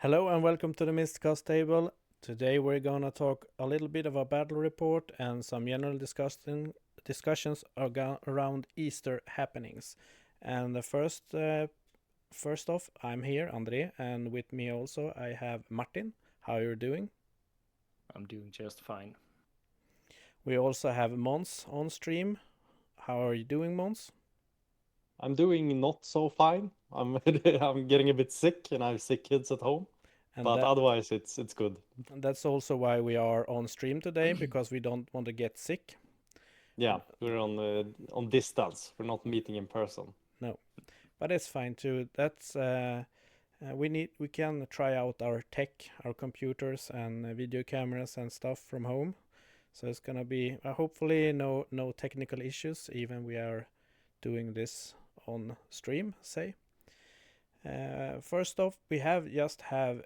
Hello and welcome to the Miscast table. Today we're gonna talk a little bit of a battle report and some general discussions around Easter happenings. And the first off, I'm here, André, and with me also I have Martin. How you're doing? I'm doing just fine. We also have Mons on stream. How are you doing, Mons? I'm doing not so fine. I'm I'm getting a bit sick and I have sick kids at home. And But otherwise it's good. that's also why we are on stream today because we don't want to get sick. Yeah, we're on distance. We're not meeting in person. No, but it's fine too. We can try out our tech, our computers and video cameras and stuff from home. So it's gonna be hopefully no technical issues. Even we are doing this on stream. First off, we have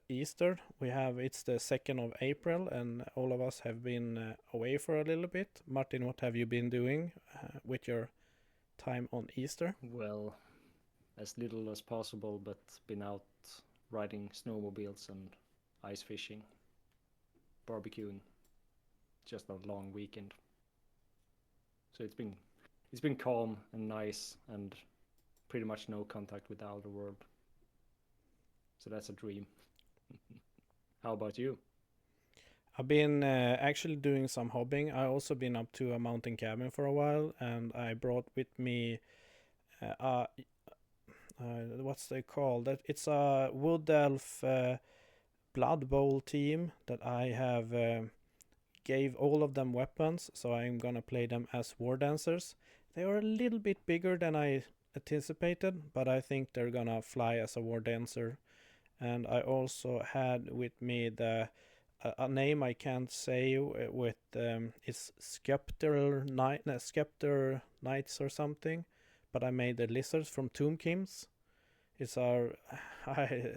Easter. It's the 2nd of April, and all of us have been away for a little bit. Martin, what have you been doing with your time on Easter? Well, as little as possible, but been out riding snowmobiles and ice fishing, barbecuing. Just a long weekend. So it's been calm and nice and pretty much no contact with the outer world. So that's a dream. How about you? I've been actually doing some hobbying. I also been up to a mountain cabin for a while, and I brought with me what's they called? That it's a wood elf blood bowl team that I have gave all of them weapons, so I'm gonna play them as war dancers. They are a little bit bigger than I anticipated, but I think they're gonna fly as a war dancer. And I also had with me a name I can't say with it's Scepter Knights or something, but I made the lizards from Tomb Kings. It's our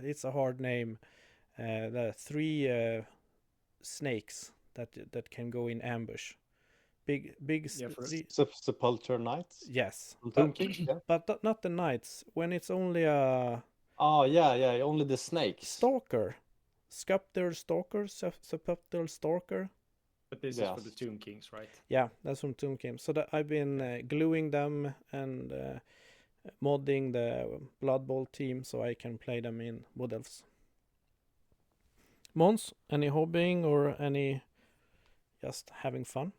it's a hard name. The three snakes that can go in ambush. Big Yeah, for three. Sepulture Knights Yes, from Tomb but King. Yeah. but not the knights. When it's only a Oh yeah, only the snakes. stalker, sculptor stalker, sepulchral stalker. but this is for the Yes. Tomb Kings, right? Yeah, that's from Tomb King. So that I've been gluing them and modding the Blood Bowl team so I can play them in Wood Elves. Mons, any hobbying or any just having fun?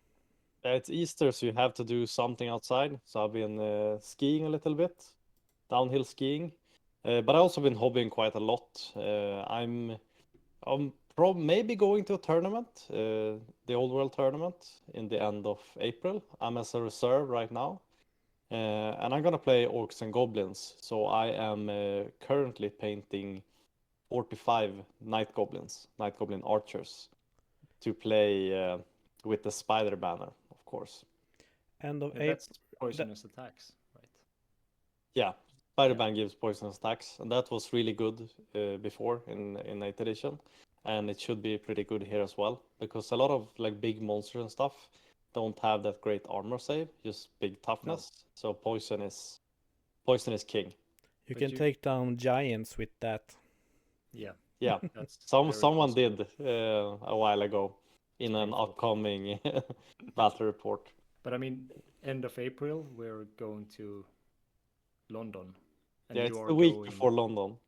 It's Easter, so you have to do something outside. So I've been skiing a little bit, downhill skiing. But I've also been hobbying quite a lot. I'm maybe going to a tournament, the Old World tournament in the end of April. I'm as a reserve right now. And I'm gonna play Orcs and Goblins. So I am currently painting 45 Night Goblin archers to play with the spider banner, of course. End of Yeah, April. that's poisonous attacks, right? Yeah, spider ban gives poisonous attacks, and that was really good before in 8th edition, and it should be pretty good here as well because a lot of like big monsters and stuff don't have that great armor save, just big toughness. So poison is king. You But can take down giants with that. Yeah, Yeah, that's someone possible. did a while ago in It's an painful. upcoming battle report. But I mean, end of April, we're going to London, and Yeah, you it's are the week going. before London.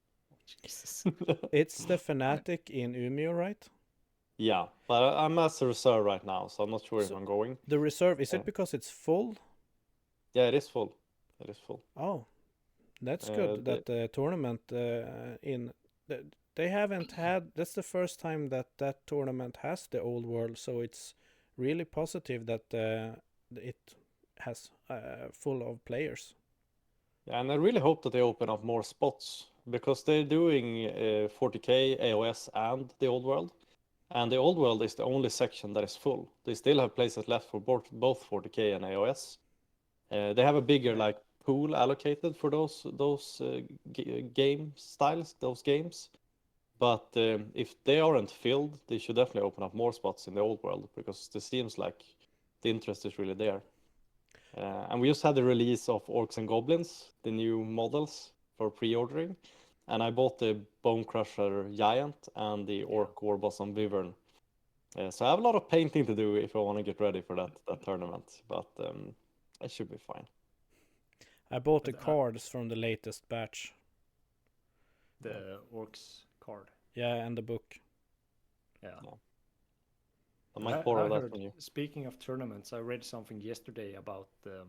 Jesus. It's the Fnatic in Umeå, right? Yeah, but I'm as a reserve right now, so I'm not sure if So I'm going. the reserve, is Uh, it because it's full? yeah, it is full. It is full. Oh, that's Uh, good the, that the tournament they haven't had. That's the first time that tournament has the old world, so it's really positive that it has full of players. yeah, and I really hope that they open up more spots because they're doing 40k, AOS, and the old world. And the old world is the only section that is full. They still have places left for both 40k and AOS. They have a bigger Yeah. like pool allocated for those game styles, those games. But if they aren't filled, they should definitely open up more spots in the old world because it seems like the interest is really there. And we just had the release of Orcs and Goblins, the new models for pre-ordering. and I bought the Bone Crusher Giant and the Orc Warbossam Wyvern. So I have a lot of painting to do if I want to get ready for that tournament, but I should be fine. I bought the But, cards from the latest batch. The Orcs card. Yeah, and the book. Yeah. I might borrow that heard, from you. speaking of tournaments, I read something yesterday about a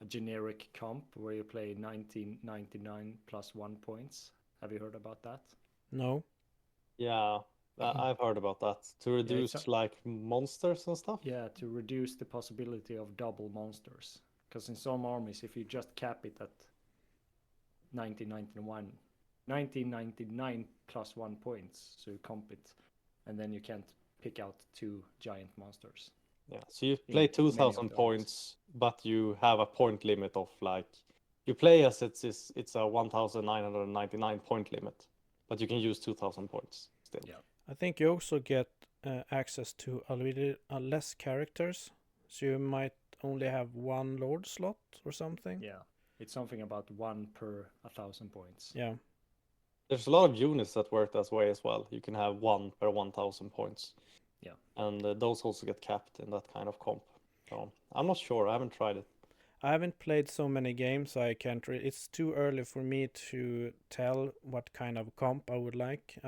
generic comp where you play 1999 plus 1 points. Have you heard about that? No. Yeah, I've heard about that. To reduce like monsters and stuff? Yeah, to reduce the possibility of double monsters. Because in some armies, if you just cap it at 1999 plus 1 points, so you comp it, and then you can't pick out 2 giant monsters. Yeah, so you play 2,000 points, but you have a point limit of like, you play as it's a 1,999 point limit, but you can use 2,000 points still. Yeah. I think you also get access to a little less characters, so you might only have one Lord slot or something. Yeah, it's something about 1 per 1,000 points. Yeah. There's a lot of units that work that way as well. You can have 1 per 1,000 points. Yeah. And those also get capped in that kind of comp. So I'm not sure. I haven't tried it. I haven't played so many games, so I can't. It's too early for me to tell what kind of comp I would like.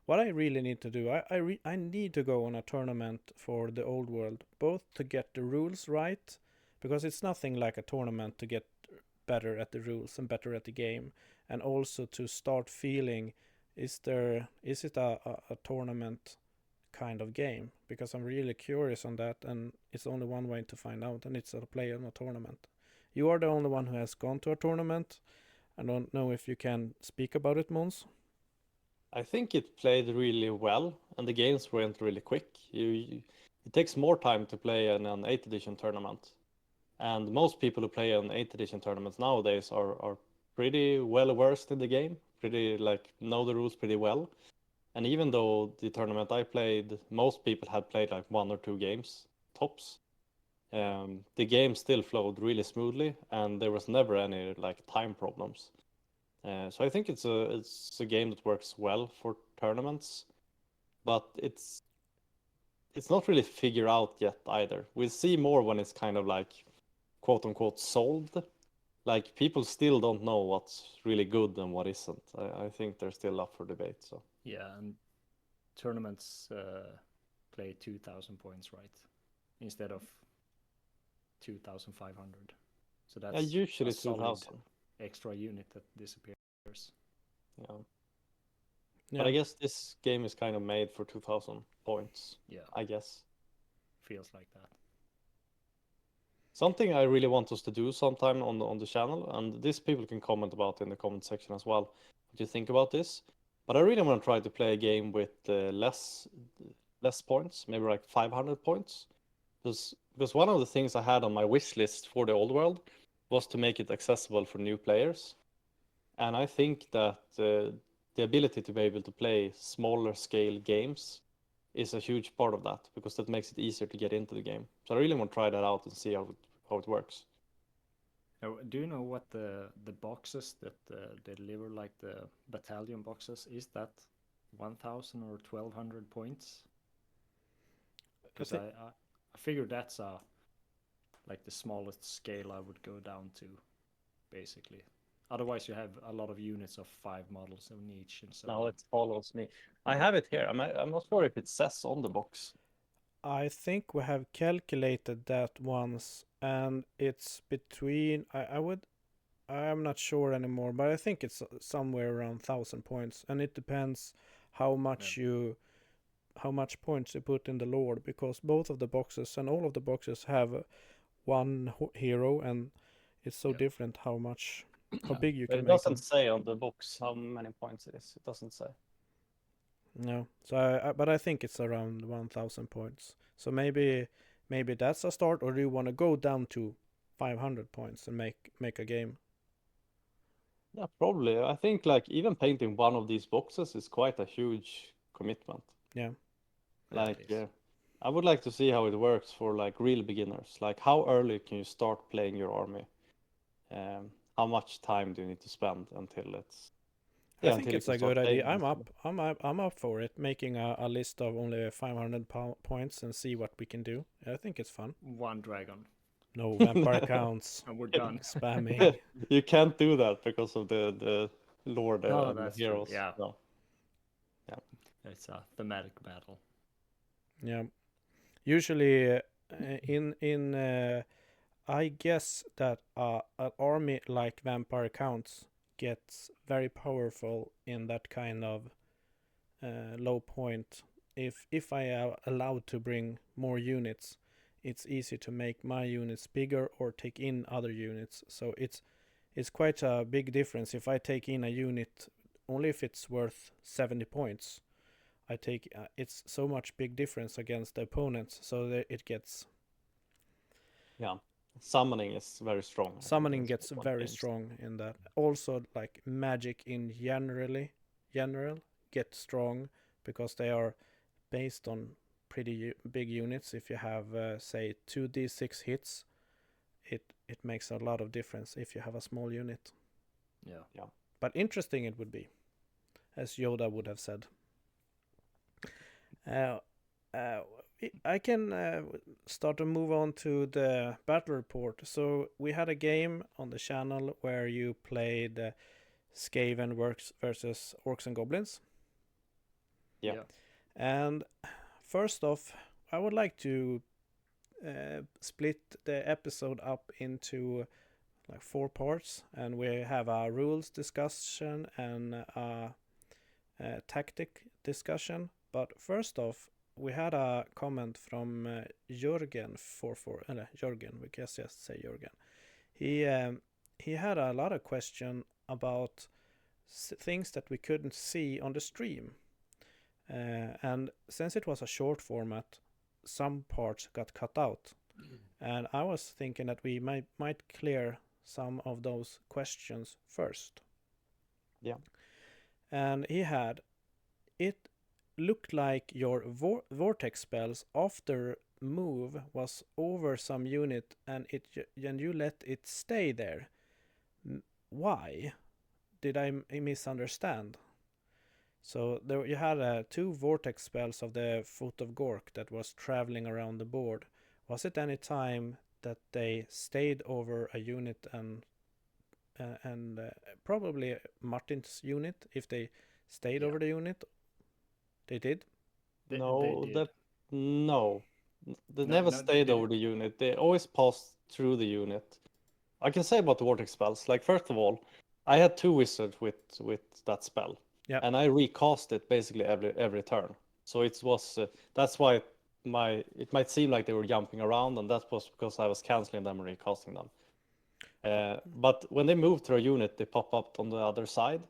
What I really need to do, I need to go on a tournament for the old world, both to get the rules right, because it's nothing like a tournament to get better at the rules and better at the game, and also to start feeling, is it a tournament kind of game, because I'm really curious on that, and it's only one way to find out, and it's to play in a tournament. You are the only one who has gone to a tournament. I don't know if you can speak about it, Mons. I think it played really well, and the games went really quick. It takes more time to play in an 8th edition tournament, and most people who play an 8th edition tournaments nowadays are pretty well versed in the game, pretty like know the rules pretty well. And even though the tournament I played, most people had played like 1 or 2 games tops, the game still flowed really smoothly, and there was never any like time problems. So I think it's a game that works well for tournaments, but it's not really figured out yet either. We'll see more when it's kind of like quote unquote solved. Like people still don't know what's really good and what isn't. I think they're still up for debate. So yeah, and tournaments play 2,000 points, right, instead of 2,500. So that's usually a solid 2,000 extra unit that disappears. Yeah. Yeah. But I guess this game is kind of made for 2,000 points. Yeah, I guess. feels like that. Something I really want us to do sometime on the channel, and this people can comment about in the comment section as well, what you think about this. But I really want to try to play a game with less points, maybe like 500 points. Because one of the things I had on my wish list for the old world was to make it accessible for new players. And I think that the ability to be able to play smaller scale games is a huge part of that, because that makes it easier to get into the game. So I really want to try that out and see how it works. Now, do you know what the boxes that they deliver, like the battalion boxes, is that 1,000 or 1,200 points? Because I figured that's like the smallest scale I would go down to, basically. Otherwise, you have a lot of units of 5 models on each, and so. Now it follows me. I have it here. I'm not sure if it says on the box. I think we have calculated that once, and it's between. I'm not sure anymore, but I think it's somewhere around 1,000 points, and it depends how much points you put in the Lord, because both of the boxes and all of the boxes have one hero, and it's so different how big you can make them. It doesn't say on the box how many points it is. It doesn't say. No, so but I think it's around 1,000 points. So maybe that's a start, or do you want to go down to 500 points and make a game? Yeah, probably. I think like even painting one of these boxes is quite a huge commitment. Yeah. Like, I would like to see how it works for like real beginners. Like, how early can you start playing your army? how much time do you need to spend until it's I think until you it's can a start good idea. playing I'm basically. up. I'm up for it. Making a list of only 500 points and see what we can do. I think it's fun. One dragon, No vampire counts. and we're done. Spamming. You can't do that because of the lore Oh, and the that's true. heroes. Yeah, So, yeah. it's a thematic battle. Yeah. Usually, in I guess that an army like vampire counts gets very powerful in that kind of low point. If I am allowed to bring more units, it's easy to make my units bigger or take in other units. So it's quite a big difference if I take in a unit only if it's worth 70 points. I take it's so much big difference against the opponents, so that it gets Yeah. Summoning is very strong. I think, in summoning this gets one very games. strong in that. Also, like magic in general get strong because they are based on pretty big units. If you have say 2d6 hits, it makes a lot of difference if you have a small unit. Yeah. But interesting it would be, as Yoda would have said. Uh, uh, I can start to move on to the battle report. So we had a game on the channel where you played Skaven versus Orcs and Goblins. Yeah. And first off, I would like to split the episode up into like 4 parts, and we have a rules discussion and a tactic discussion. But first off, we had a comment from Jörgen Jörgen. We can just say Jörgen. He had a lot of question about things that we couldn't see on the stream, and since it was a short format, some parts got cut out. And I was thinking that we might clear some of those questions first. Yeah. And he had it looked like your vortex spells after move was over some unit and you let it stay there. Why? Did I misunderstand? So there you had 2 vortex spells of the Foot of Gork that was traveling around the board. Was it any time that they stayed over a unit and probably Martin's unit if they stayed over the unit? They did? They No, did. no. They No, never no, they stayed over didn't. the unit. They always passed through the unit. I can say about the vortex spells. Like first of all, I had 2 wizards with that spell, Yeah. and I recast it basically every turn. So it was that's why it might seem like they were jumping around, and that was because I was canceling them and recasting them. But when they moved to a unit, they pop up on the other side.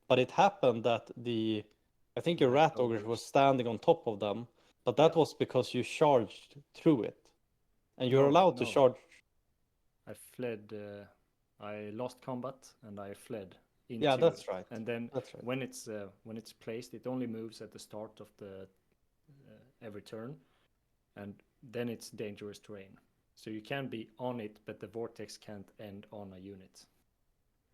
But it happened that I think your rat ogre was standing on top of them, but that was because you charged through it, and you're allowed to No. charge. I fled. I lost combat and I fled into Yeah, that's it. right. And then That's right. when it's placed, it only moves at the start of the every turn, and then it's dangerous terrain. So you can be on it, but the vortex can't end on a unit.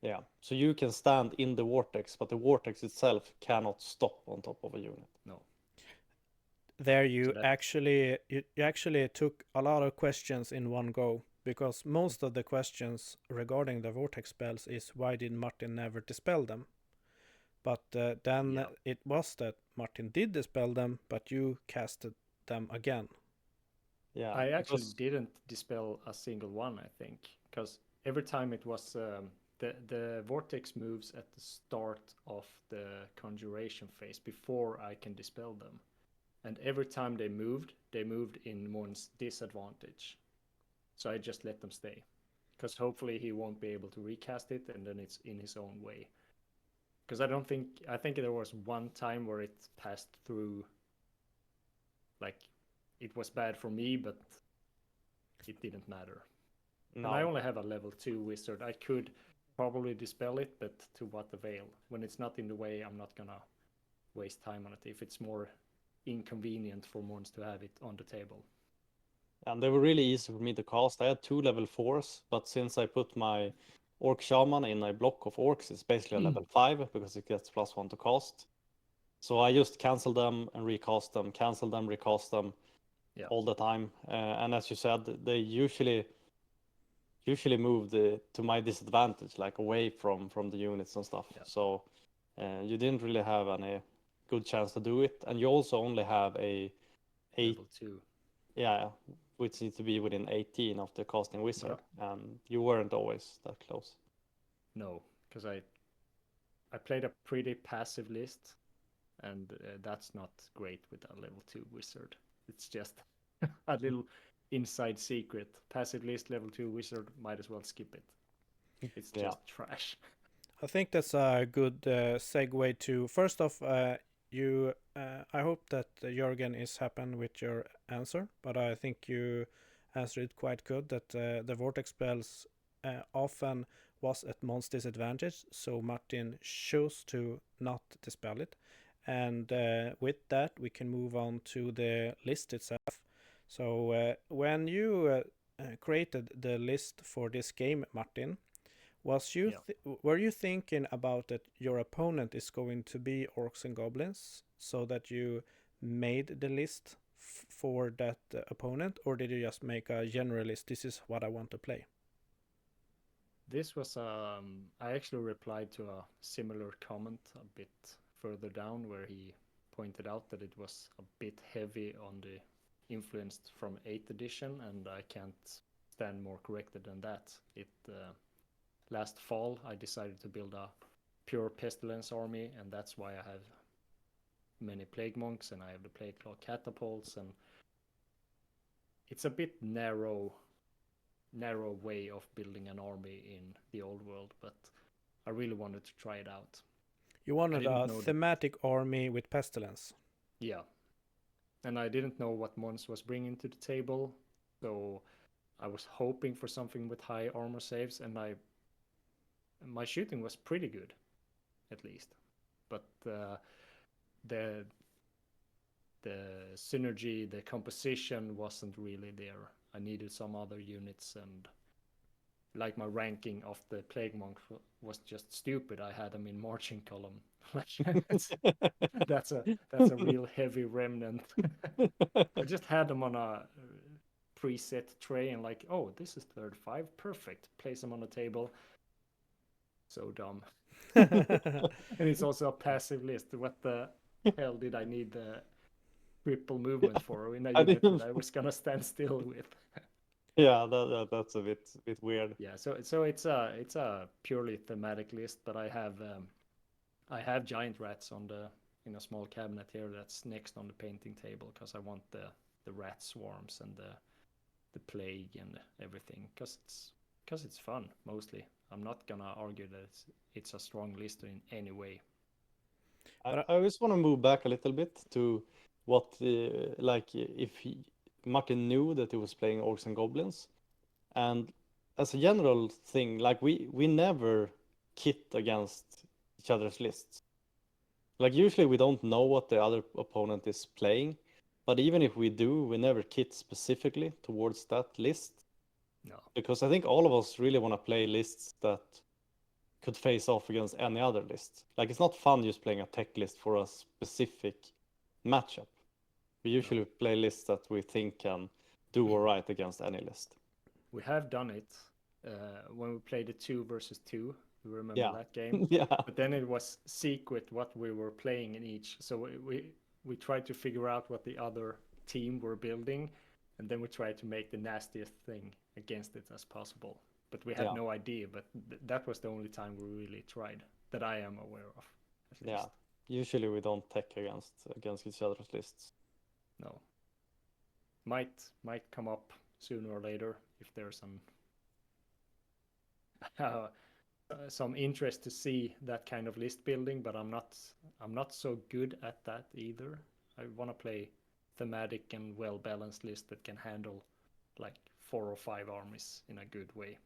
Yeah, so you can stand in the vortex, but the vortex itself cannot stop on top of a unit. No. There you that- actually took a lot of questions in one go, because most of the questions regarding the vortex spells is why did Martin never dispel them? But then it was that Martin did dispel them, but you casted them again. Yeah, I actually didn't dispel a single one, I think, because every time it was the vortex moves at the start of the conjuration phase before I can dispel them. And every time they moved in Morn's disadvantage. So I just let them stay. Because hopefully he won't be able to recast it, and then it's in his own way. Because I think there was one time where it passed through, like, it was bad for me, but it didn't matter. no. And I only have a level 2 wizard. I could probably dispel it, but to what avail? When it's not in the way, I'm not gonna waste time on it if it's more inconvenient for Morns to have it on the table. And they were really easy for me to cast. I had 2 level 4s, but since I put my Orc Shaman in a block of Orcs is basically a level 5 because it gets +1 to cast. So I just cancel them and recast them, cancel them, recast them Yeah. all the time. And as you said, they usually move to my disadvantage, like away from the units and stuff. Yeah. So you didn't really have any good chance to do it, and you also only have a 8, Level 2. yeah, which needs to be within 18 of the casting wizard, and you weren't always that close. No, because I played a pretty passive list, and that's not great with a level 2 wizard. It's just a little inside secret. Passive list, level 2 wizard, might as well skip it. It's just trash. I think that's a good segue to, first off, I hope that Jörgen is happy with your answer, but I think you answered it quite good, that the vortex spells often was at Mon's disadvantage, so Martin chose to not dispel it. And with that, we can move on to the list itself. So when you created the list for this game, Martin, were you thinking about that your opponent is going to be Orcs and Goblins, so that you made the list for that opponent, or did you just make a general list? This is what I want to play. This was I actually replied to a similar comment a bit further down, where he pointed out that it was a bit heavy on the influenced from 8th edition, and I can't stand more corrected than that. Last fall I decided to build a pure pestilence army, and that's why I have many plague monks and I have the plague claw catapults, and it's a bit narrow way of building an army in the old world, but I really wanted to try it out. You wanted a thematic army with pestilence. Yeah, and I didn't know what Mons was bringing to the table, so I was hoping for something with high armor saves, and my shooting was pretty good, at least, but the synergy, the composition wasn't really there. I needed some other units, and like my ranking of the plague monk was just stupid. I had them in marching column. That's a real heavy remnant. I just had them on a preset tray and like, oh, this is 35, perfect. Place them on the table. So dumb. And it's also a passive list. What the hell did I need the triple movement for in a unit that I was gonna stand still with? Yeah, that's a bit weird. Yeah, so it's a purely thematic list, but I have giant rats in a small cabinet here that's next on the painting table, because I want the rat swarms and the plague and everything, because it's fun mostly. I'm not gonna argue that it's a strong list in any way. I just want to move back a little bit to what Martin knew that he was playing Orcs and Goblins, and as a general thing, like we never kit against each other's lists. Like usually we don't know what the other opponent is playing, but even if we do, we never kit specifically towards that list. No, because I think all of us really want to play lists that could face off against any other list. Like it's not fun just playing a tech list for a specific matchup. We usually play lists that we think can do all right against any list. We have done it when we played the 2 versus 2. You remember that game? Yeah. But then it was secret what we were playing in each. So we tried to figure out what the other team were building, and then we tried to make the nastiest thing against it as possible. But we had no idea. But that was the only time we really tried, that I am aware of, at least. Yeah. Usually we don't tech against each other's lists. No. Might come up sooner or later if there's some interest to see that kind of list building, but I'm not so good at that either. I want to play thematic and well balanced list that can handle like 4 or 5 armies in a good way.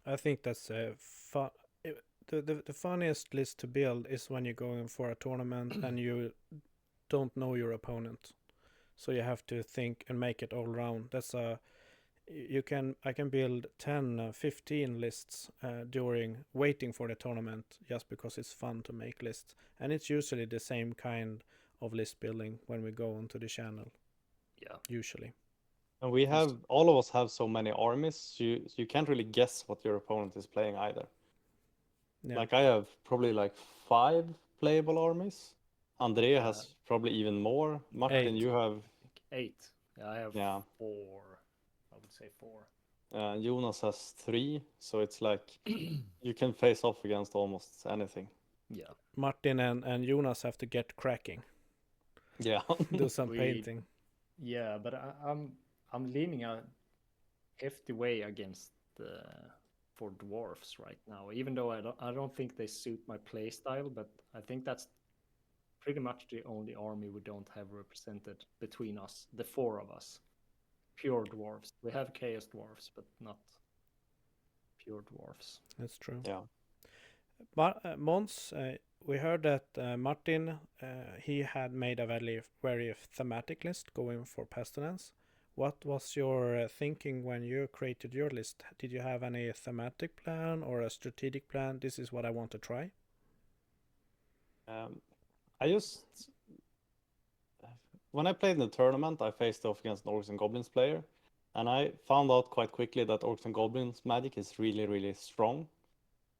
I think that's fun. The funniest list to build is when you're going for a tournament and you don't know your opponent, so you have to think and make it all round. I can build 10, 15 lists during waiting for the tournament, just because it's fun to make lists, and it's usually the same kind of list building when we go onto the channel. Yeah. Usually. And we have all of us have so many armies, you can't really guess what your opponent is playing either. Yeah. Like I have probably like 5 playable armies. Andrea Yeah. has probably even more. Martin, 8. you have 8. Yeah, I have Yeah. 4. I would say 4. Jonas has 3, so it's like you can face off against almost anything. Yeah. Martin and Jonas have to get cracking. Yeah. Do some We- painting. Yeah, but I'm leaning a hefty way against for dwarfs right now. Even though I don't think they suit my play style, but I think that's pretty much the only army we don't have represented between us, the 4 of us. Pure dwarfs. We have chaos dwarfs, but not pure dwarfs. That's true. Yeah. But Mons, we heard that Martin, he had made a very thematic list going for pestilence. What was your thinking when you created your list? Did you have any thematic plan or a strategic plan? This is what I want to try. I just when I played in the tournament, I faced off against an Orcs and Goblins player, and I found out quite quickly that Orcs and Goblins magic is really, really strong.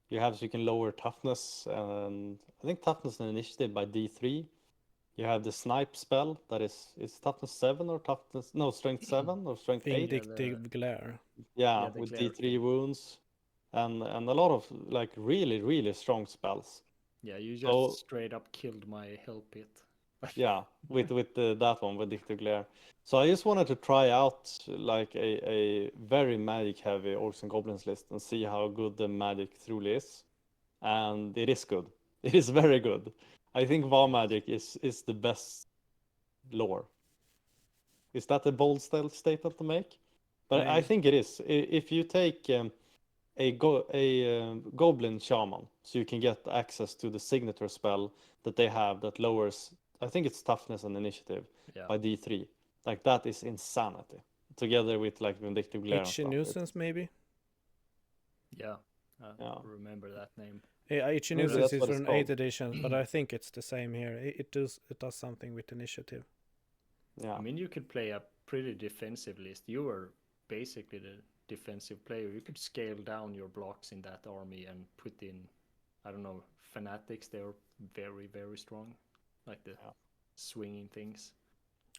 You can lower toughness, and I think toughness and initiative by D3. You have the snipe spell that is toughness 7 or strength 7 or strength 8. Vindictive glare. Yeah, the with glare D3 thing. wounds and a lot of like really, really strong spells. Yeah, you just So- straight up killed my hell pit. Yeah, with that one, Vindictive Glare. So I just wanted to try out like a very magic heavy Orcs and Goblins list and see how good the magic truly is. And it is good. It is very good. I think VAR magic is the best lore. Is that a bold statement to make? But I think it is. If you take a Goblin Shaman, so you can get access to the signature spell that they have that lowers, I think it's toughness and initiative Yeah. by D3. Like that is insanity. Together with like Vindictive Glare and Itchy stuff. Nuisance, maybe? Yeah. I Yeah. remember that name. Yeah, Itchy Maybe Nuisance that's is what for it's an called. 8th edition, but I think it's the same here. It does something with initiative. Yeah. I mean, you could play a pretty defensive list. You were basically the defensive player. You could scale down your blocks in that army and put in, I don't know, fanatics. They're very, very strong, like the swinging things.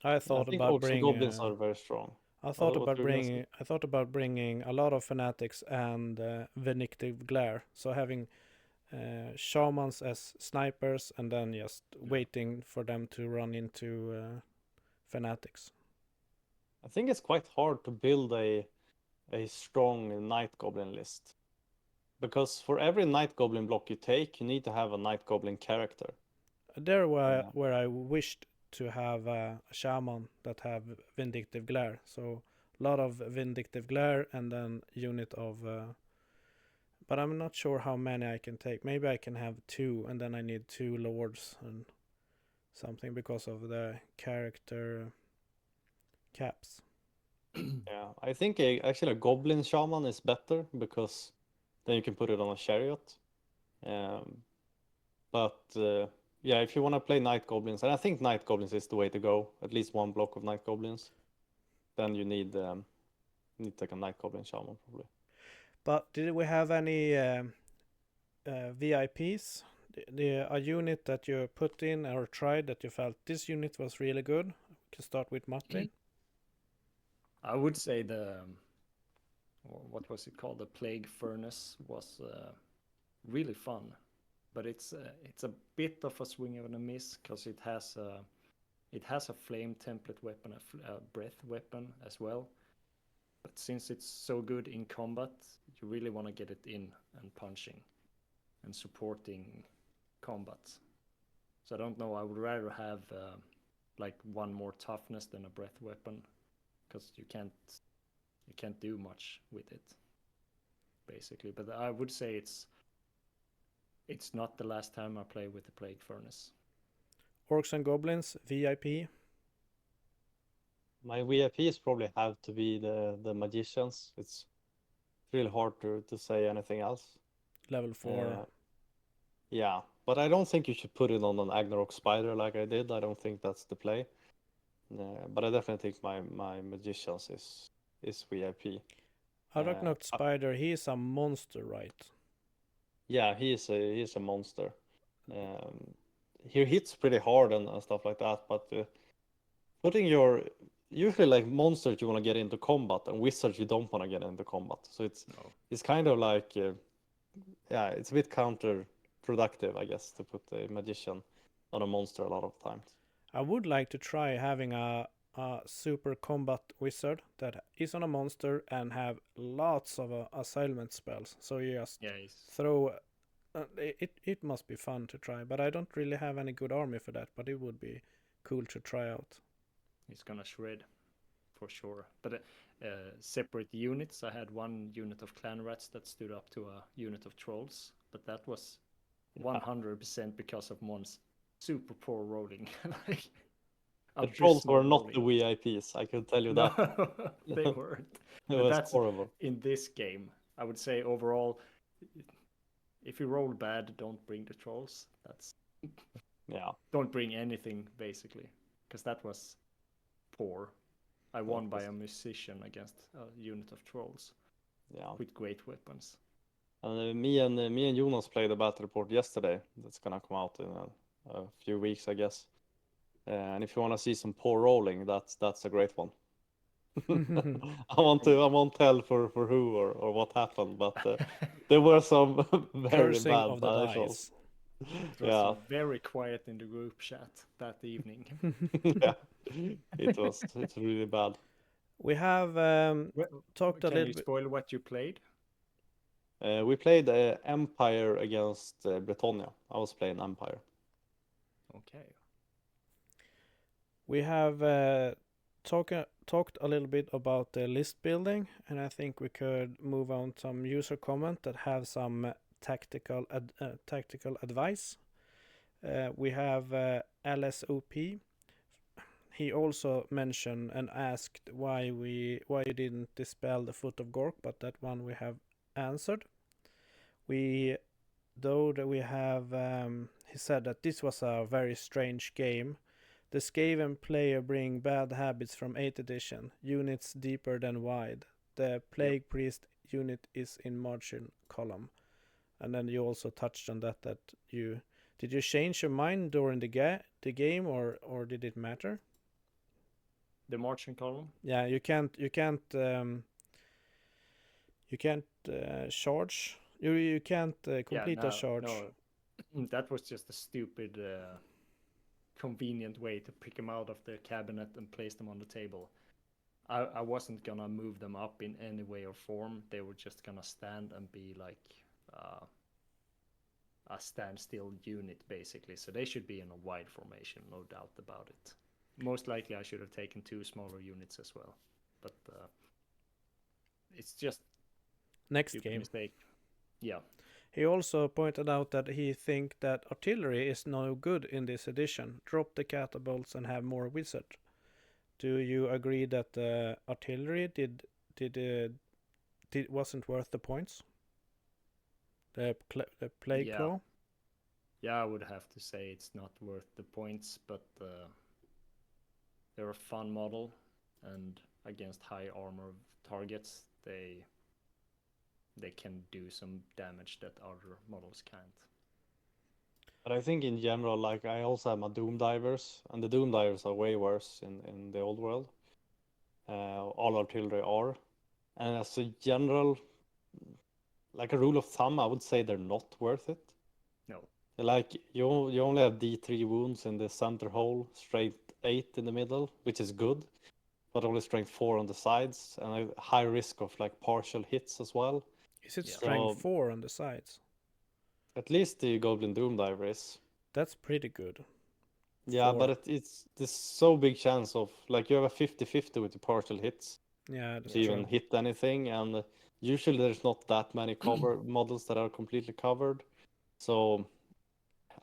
I thought I think about Orcs and Goblins are very strong. I thought What about were you gonna say? bringing a lot of fanatics and vindictive glare. So having shamans as snipers and then just waiting for them to run into fanatics. I think it's quite hard to build a strong Night Goblin list. Because for every Night Goblin block you take, you need to have a Night Goblin character. There where I wished to have a shaman that have vindictive glare. So a lot of vindictive glare and then unit of but I'm not sure how many I can take. Maybe I can have 2 and then I need 2 lords and something because of the character caps. Yeah, I think actually a Goblin Shaman is better because then you can put it on a chariot. But yeah, if you want to play Night Goblins, and I think Night Goblins is the way to go, at least one block of Night Goblins, then you need like a Night Goblin Shaman probably. But did we have any VIPs? A unit that you put in or tried that you felt this unit was really good? We can start with Martin. I would say what was it called? The Plague Furnace was really fun, but it's a bit of a swing and a miss because it has a flame template weapon, a breath weapon as well. But since it's so good in combat, you really want to get it in and punching and supporting combat. So I don't know. I would rather have like one more toughness than a breath weapon, because you can't do much with it, basically. But I would say it's not the last time I play with the Plague Furnace. Orcs and Goblins, VIP. My VIPs probably have to be the magicians. It's really hard to say anything else. Level 4. Yeah, but I don't think you should put it on an Agnarok spider like I did. I don't think that's the play. But I definitely think my magicians is VIP. Arachnot Spider, he's a monster, right? Yeah, he's a monster. He hits pretty hard and stuff like that, but putting your usually like monsters you want to get into combat and wizards you don't want to get into combat. So it's kind of like yeah, it's a bit counterproductive, I guess, to put a magician on a monster a lot of times. I would like to try having a super combat wizard that is on a monster and have lots of assignment spells. So you just throw. It must be fun to try, but I don't really have any good army for that. But it would be cool to try out. It's gonna shred, for sure. But separate units. I had one unit of clan rats that stood up to a unit of trolls, but that was 100% because of Mon's super poor rolling. Like, the trolls were not the rolling. VIPs, I can tell you No, that. they weren't. It But was that's horrible. in this game. I would say overall, if you roll bad, don't bring the trolls. That's Yeah. don't bring anything basically, because that was poor. I won by a musician against a unit of trolls. Yeah. With great weapons. And me and Jonas played a battle report yesterday. That's gonna come out in a few weeks, I guess. And if you want to see some poor rolling, that's a great one. I won't tell for who or what happened, but there were some very Cursing bad of the dice rolls. dice. It was very quiet in the group chat that evening. Yeah, it's really bad. We have talked a little bit. Can you spoil what you played? We played Empire against Bretonia. I was playing Empire. Okay. We have talked a little bit about the list building, and I think we could move on to some user comment that have some tactical advice. We have LSOP. He also mentioned and asked why you didn't dispel the Foot of Gork, but that one we have answered. He said that this was a very strange game. The Skaven player bring bad habits from 8th edition, units deeper than wide. The Plague Priest unit is in margin column. And then you also touched on that did you change your mind during the game or did it matter? The marching column? Yeah, you can't charge. You can't complete a charge. No, that was just a stupid convenient way to pick them out of the cabinet and place them on the table. I wasn't gonna move them up in any way or form. They were just gonna stand and be like a standstill unit basically. So they should be in a wide formation, no doubt about it. Most likely I should have taken 2 smaller units as well. But it's just next game mistake. Yeah. He also pointed out that he think that artillery is no good in this edition. Drop the catapults and have more wizard. Do you agree that the artillery wasn't worth the points? The plague claw? Yeah, I would have to say it's not worth the points, but they're a fun model, and against high armor targets, they can do some damage that other models can't. But I think in general, like I also have my Doom Divers, and the Doom Divers are way worse in the old world. All artillery are, and as a general, like a rule of thumb, I would say they're not worth it. No. Like you only have D3 wounds in the center hole, strength 8 in the middle, which is good, but only strength 4 on the sides, and a high risk of like partial hits as well. Is it strength 4 on the sides? At least the Goblin Doom Diver is. That's pretty good. Yeah, but it's this so big chance of like you have a 50-50 with the partial hits. Yeah, that's to even hit anything, and usually there's not that many cover models that are completely covered. So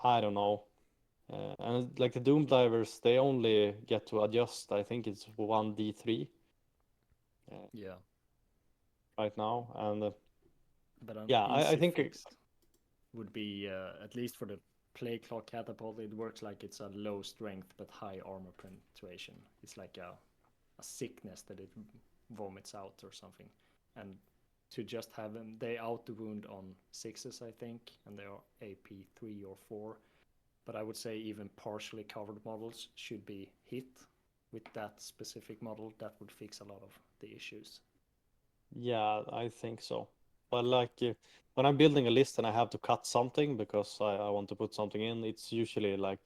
I don't know. And like the Doom Divers, they only get to adjust, I think it's 1d3 Yeah, right now. And but an yeah, I easy think fix would be at least for the Plague Claw Catapult. It works like it's a low strength but high armor penetration. It's like a sickness that it vomits out or something, and to just have them, they out the wound on sixes, I think, and they are AP 3 or 4. But I would say even partially covered models should be hit with that specific model. That would fix a lot of the issues. yeah, I think so. But like when I'm building a list and I have to cut something because I want to put something in, it's usually like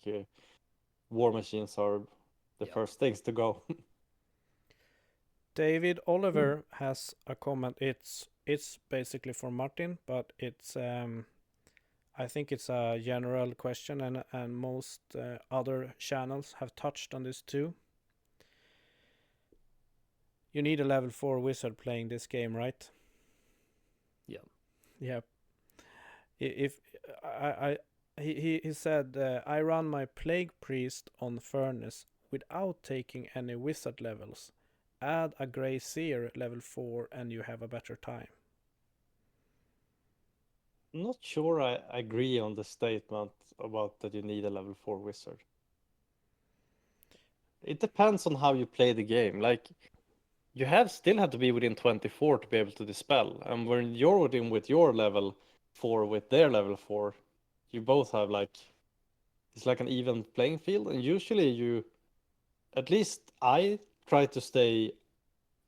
war machines are the Yeah. first things to go. David Oliver has a comment. It's basically for Martin, but it's I think it's a general question, and most other channels have touched on this too. You need a level 4 wizard playing this game, right? Yeah. Yeah. If he said I run my plague priest on furnace without taking any wizard levels. Add a gray seer level 4 and you have a better time. Not sure I agree on the statement about that you need a level 4 wizard. It depends on how you play the game. Like you still have to be within 24 to be able to dispel. And when you're within with your level 4 with their level 4, you both have like it's like an even playing field. And usually you, at least I try to stay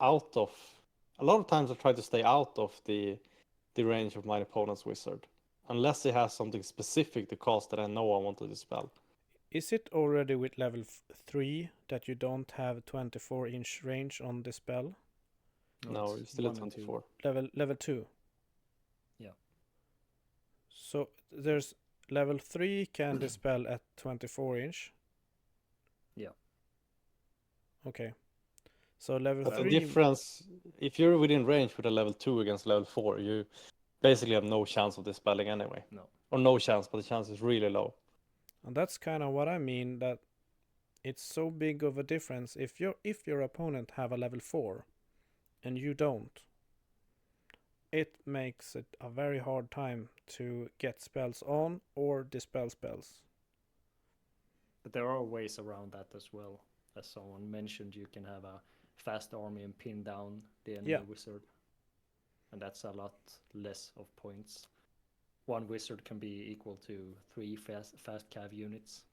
out of. A lot of times I try to stay out of the range of my opponent's wizard, unless he has something specific to cast that I know I want to dispel. Is it already with level 3 that you don't have 24-inch range on the spell? No, It's you're still at 1 and 2. 24. Level 2. Yeah. So there's level 3 can dispel at 24-inch. Yeah. Okay. So level But the 3 difference, if you're within range with a level 2 against level 4, you basically have no chance of dispelling anyway. No. Or no chance, but the chance is really low. and that's kind of what I mean, that it's so big of a difference if your opponent have a level 4 and you don't. It makes it a very hard time to get spells on or dispel spells. But there are ways around that as well. As someone mentioned, you can have a fast army and pin down the enemy Yeah. wizard. And that's a lot less of points. One wizard can be equal to 3 fast cav units.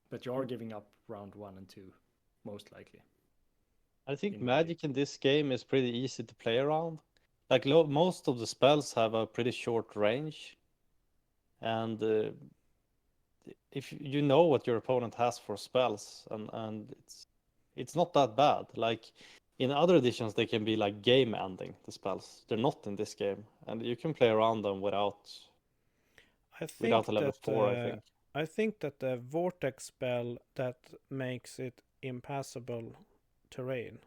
But you are giving up round 1 and 2, most likely. I think In my magic in this game is pretty easy to play around. Like most of the spells have a pretty short range, and if you know what your opponent has for spells, and it's not that bad. Like in other editions, they can be like game ending the spells. They're not in this game, and you can play around them I without think a level that 4. I think. I think that the vortex spell that makes it impassable terrain.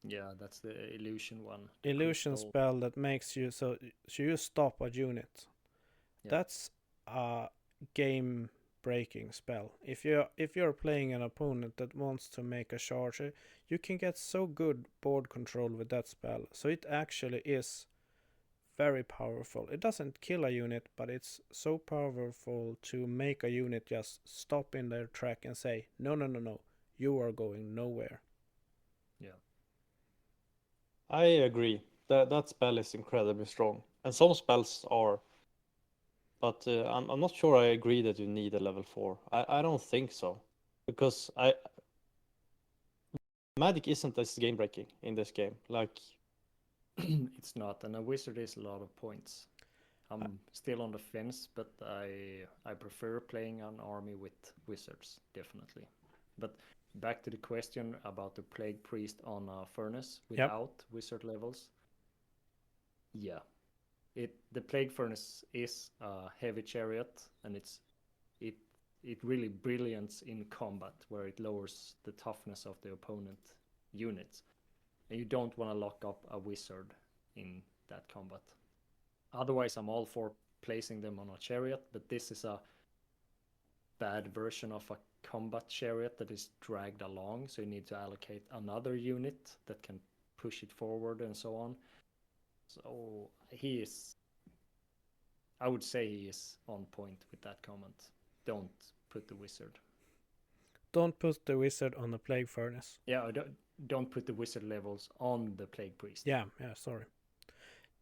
Yeah, that's the illusion one. The Illusion crystal. spell that makes you so you stop a unit. Yeah. That's a game breaking spell. If you're playing an opponent that wants to make a charge, you can get so good board control with that spell. So it actually is very powerful. It doesn't kill a unit, but it's so powerful to make a unit just stop in their track and say, no, no, no, no, you are going nowhere. Yeah. I agree. That spell is incredibly strong, and some spells are. But I'm not sure I agree that you need a level 4. I don't think so, because magic isn't as game breaking in this game. Like It's not, and a wizard is a lot of points. I'm still on the fence, but I prefer playing an army with wizards, definitely. But back to the question about the plague priest on a furnace without wizard levels. Yeah, the plague furnace is a heavy chariot, and it it really brilliants in combat, where it lowers the toughness of the opponent units, and you don't want to lock up a wizard in that combat. Otherwise, I'm all for placing them on a chariot, but this is bad version of a combat chariot that is dragged along, so you need to allocate another unit that can push it forward and so on. So I would say he is on point with that comment. Don't put the wizard. Don't put the wizard on the plague furnace. Yeah, don't put the wizard levels on the plague priest. Yeah, sorry.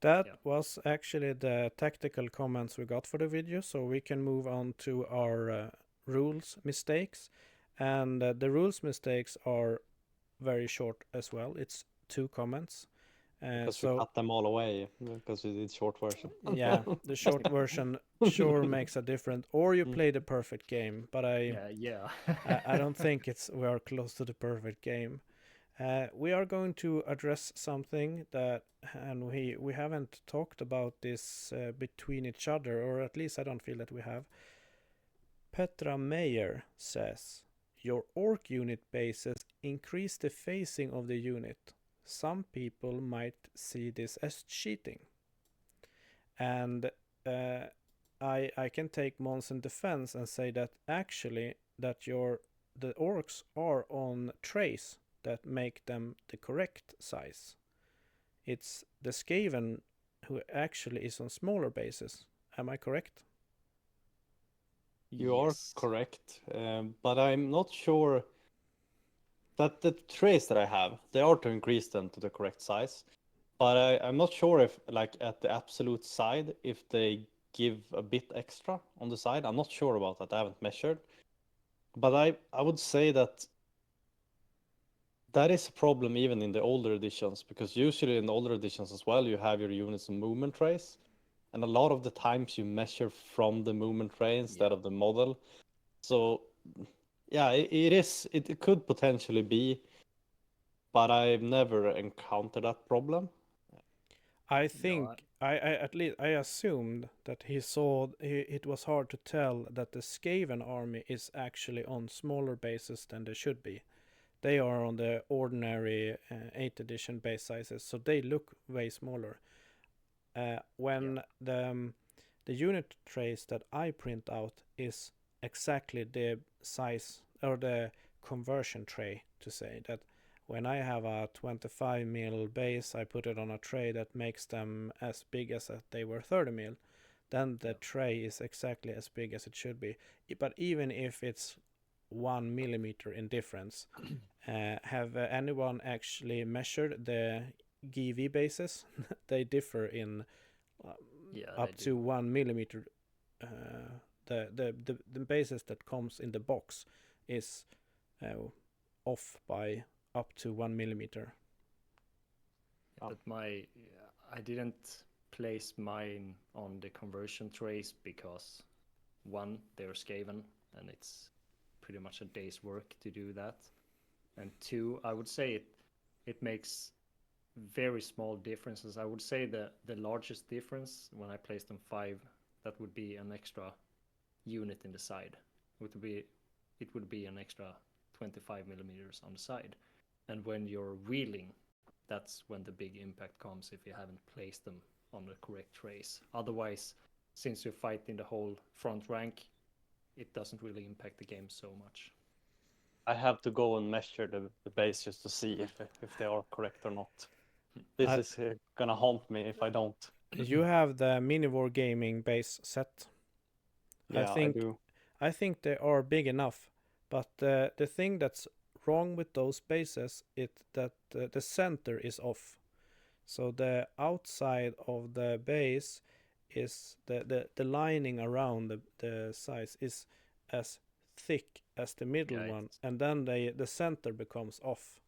That was actually the tactical comments we got for the video, so we can move on to our rules mistakes. And the rules mistakes are very short as well. It's 2 comments. Because so we cut them all away because we did short version. Yeah, the short version sure makes a difference. Or you play the perfect game, but I don't think we are close to the perfect game. We are going to address something that, and we haven't talked about this between each other, or at least I don't feel that we have. Petra Meyer says, your orc unit bases increase the phasing of the unit. Some people might see this as cheating. And I can take Monson defense and say that actually that the orcs are on trays that make them the correct size. It's the Skaven who actually is on smaller bases. Am I correct? You are correct, but I'm not sure that the trays that I have, they are to increase them to the correct size. But I'm not sure if, like, at the absolute side, if they give a bit extra on the side. I'm not sure about that. I haven't measured. But I would say that is a problem even in the older editions, because usually in the older editions as well, you have your units and movement trays. And a lot of the times you measure from the movement tray instead of the model. So yeah, it could potentially be, but I've never encountered that problem. I think I at least I assumed that he saw it was hard to tell that the Skaven army is actually on smaller bases than they should be. They are on the ordinary 8th edition base sizes, so they look way smaller. When the unit trays that I print out is exactly the size or the conversion tray, to say that when I have a 25 mil base, I put it on a tray that makes them as big as if they were 30 mil. Then the tray is exactly as big as it should be. But even if it's 1 millimeter in difference, have anyone actually measured the GV bases? They differ in up to 1 millimeter. The bases that comes in the box is off by up to 1 millimeter. But I didn't place mine on the conversion trays because 1, they're Skaven and it's pretty much a day's work to do that, and 2, I would say it makes very small differences. I would say the largest difference when I place them 5, that would be an extra unit in the side. It would be an extra 25 millimeters on the side. And when you're wheeling, that's when the big impact comes if you haven't placed them on the correct trays. Otherwise, since you're fighting the whole front rank, it doesn't really impact the game so much. I have to go and measure the base just to see if they are correct or not. This is gonna haunt me if I don't. You have the Minivore Gaming base set. Yeah, I do. I think they are big enough, but the thing that's wrong with those bases is that the center is off. So the outside of the base is the lining around the size is as thick as the middle one, and then the center becomes off.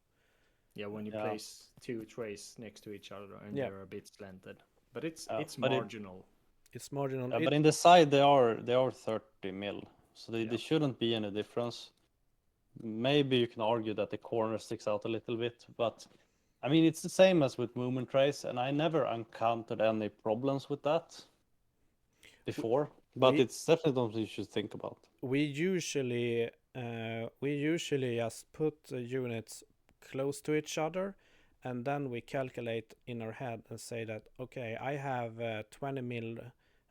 Yeah, when you place 2 trays next to each other and they're a bit slanted, but it's marginal. It's marginal. Yeah, but in the side they are 30 mil, so they shouldn't be any difference. Maybe you can argue that the corner sticks out a little bit, but I mean it's the same as with movement trays, and I never encountered any problems with that before. But it's definitely something you should think about. We usually just put the units close to each other, and then we calculate in our head and say that okay, I have 20 mil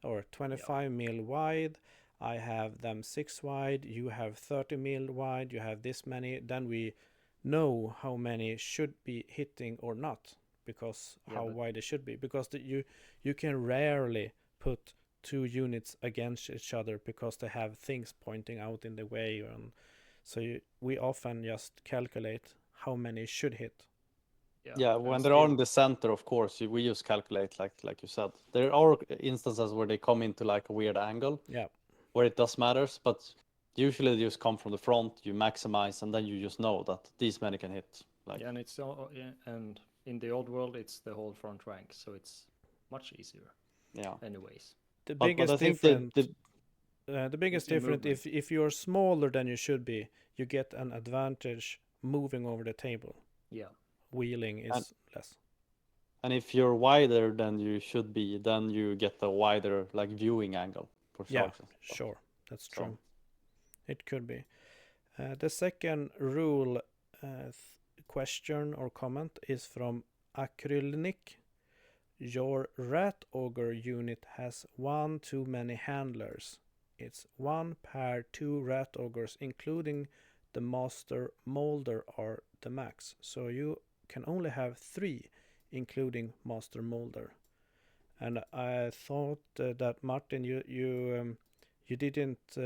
or 25 mil wide, I have them 6 wide, you have 30 mil wide, you have this many, then we know how many should be hitting or not, because Yeah, how but wide they should be, because you can rarely put 2 units against each other because they have things pointing out in the way, and so we often just calculate how many should hit. Yeah, and when they're all still, in the center, of course, we just calculate like you said. There are instances where they come into like a weird angle Yeah, where it does matters, but usually they just come from the front, you maximize, and then you just know that these many can hit. Like, yeah, and it's yeah, and in the old world, it's the whole front rank, so it's much easier. yeah. Anyways, the But I biggest think difference, the the biggest it's in difference, movement. if you're smaller than you should be, you get an advantage moving over the table. Yeah, Wheeling and is less. and if you're wider than you should be, then you get a wider like viewing angle for Yeah, charges. sure, that's So true. It could be. The second rule question or comment is from Acrylnic. Your rat ogre unit has one too many handlers. It's 1 per 2 rat ogres, including the master molder are the max. So you can only have 3, including master molder. And I thought that Martin, you didn't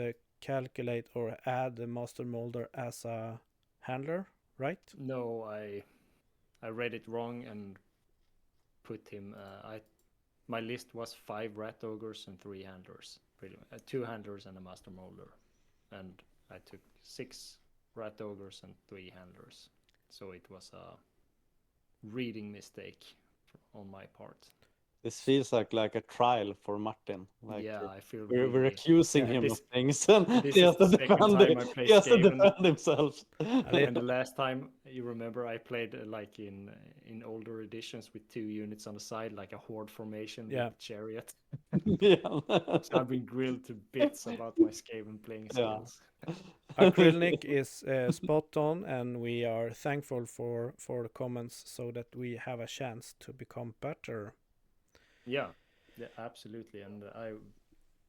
calculate or add the master molder as a handler, right? no, I read it wrong and put him. My list was 5 rat ogres and 3 handlers, pretty much, 2 handlers and a master molder, and I took 6 rat ogres and 3 handlers. So it was a reading mistake on my part. this feels like a trial for Martin. Like Yeah, I feel we're really. accusing Yeah, him of this things, and this he is has the to second defend time it. I play He has to Skaven, defend himself. and the last time you remember I played like in older editions with 2 units on the side, like a horde formation Yeah. with the chariot. Yeah. So I've been grilled to bits about my Skaven playing Yeah. skills. Acrylnic is spot on, and we are thankful for the comments so that we have a chance to become better. Yeah, yeah, absolutely. And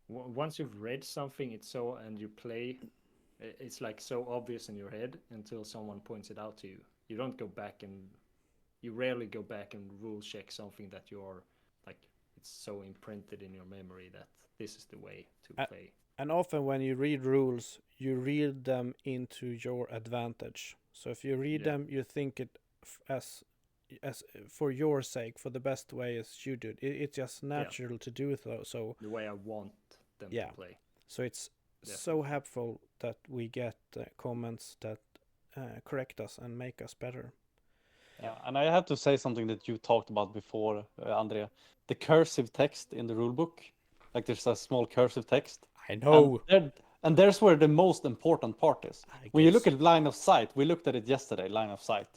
once you've read something, it's so and you play, it's like so obvious in your head until someone points it out to you. You don't go back and you rarely go back and rule check something that you're like it's so imprinted in your memory that this is the way to Uh, play. And often when you read rules, you read them into your advantage. So if you read Yeah. them, you think it as for your sake, for the best way as you do. It's just natural to do so. The way I want them Yeah. to play. So it's so Definitely. helpful that we get comments that correct us and make us better. Yeah, and I have to say something that you talked about before, Andrea. The cursive text in the rulebook, like there's a small cursive text, I and know. there's where the most important part is. I When you look guess. at line of sight, we looked at it yesterday, line of sight,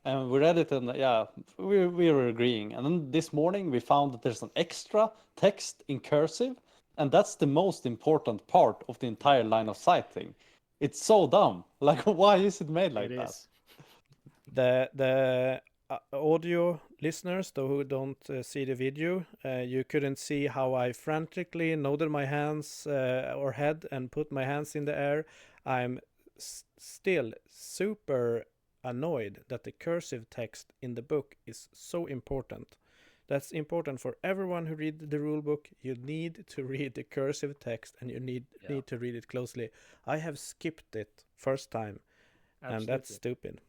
and we read it, and yeah, we were agreeing. And then this morning we found that there's an extra text in cursive, and that's the most important part of the entire line of sight thing. It's so dumb. Like, why is it made like It that? is. The audio listeners, though, who don't see the video, you couldn't see how I frantically nodded my hands or head and put my hands in the air. I'm still super annoyed that the cursive text in the book is so important. That's important for everyone who read the rule book. You need to read the cursive text, and you need to read it closely. I have skipped it first time, and that's Absolutely. stupid.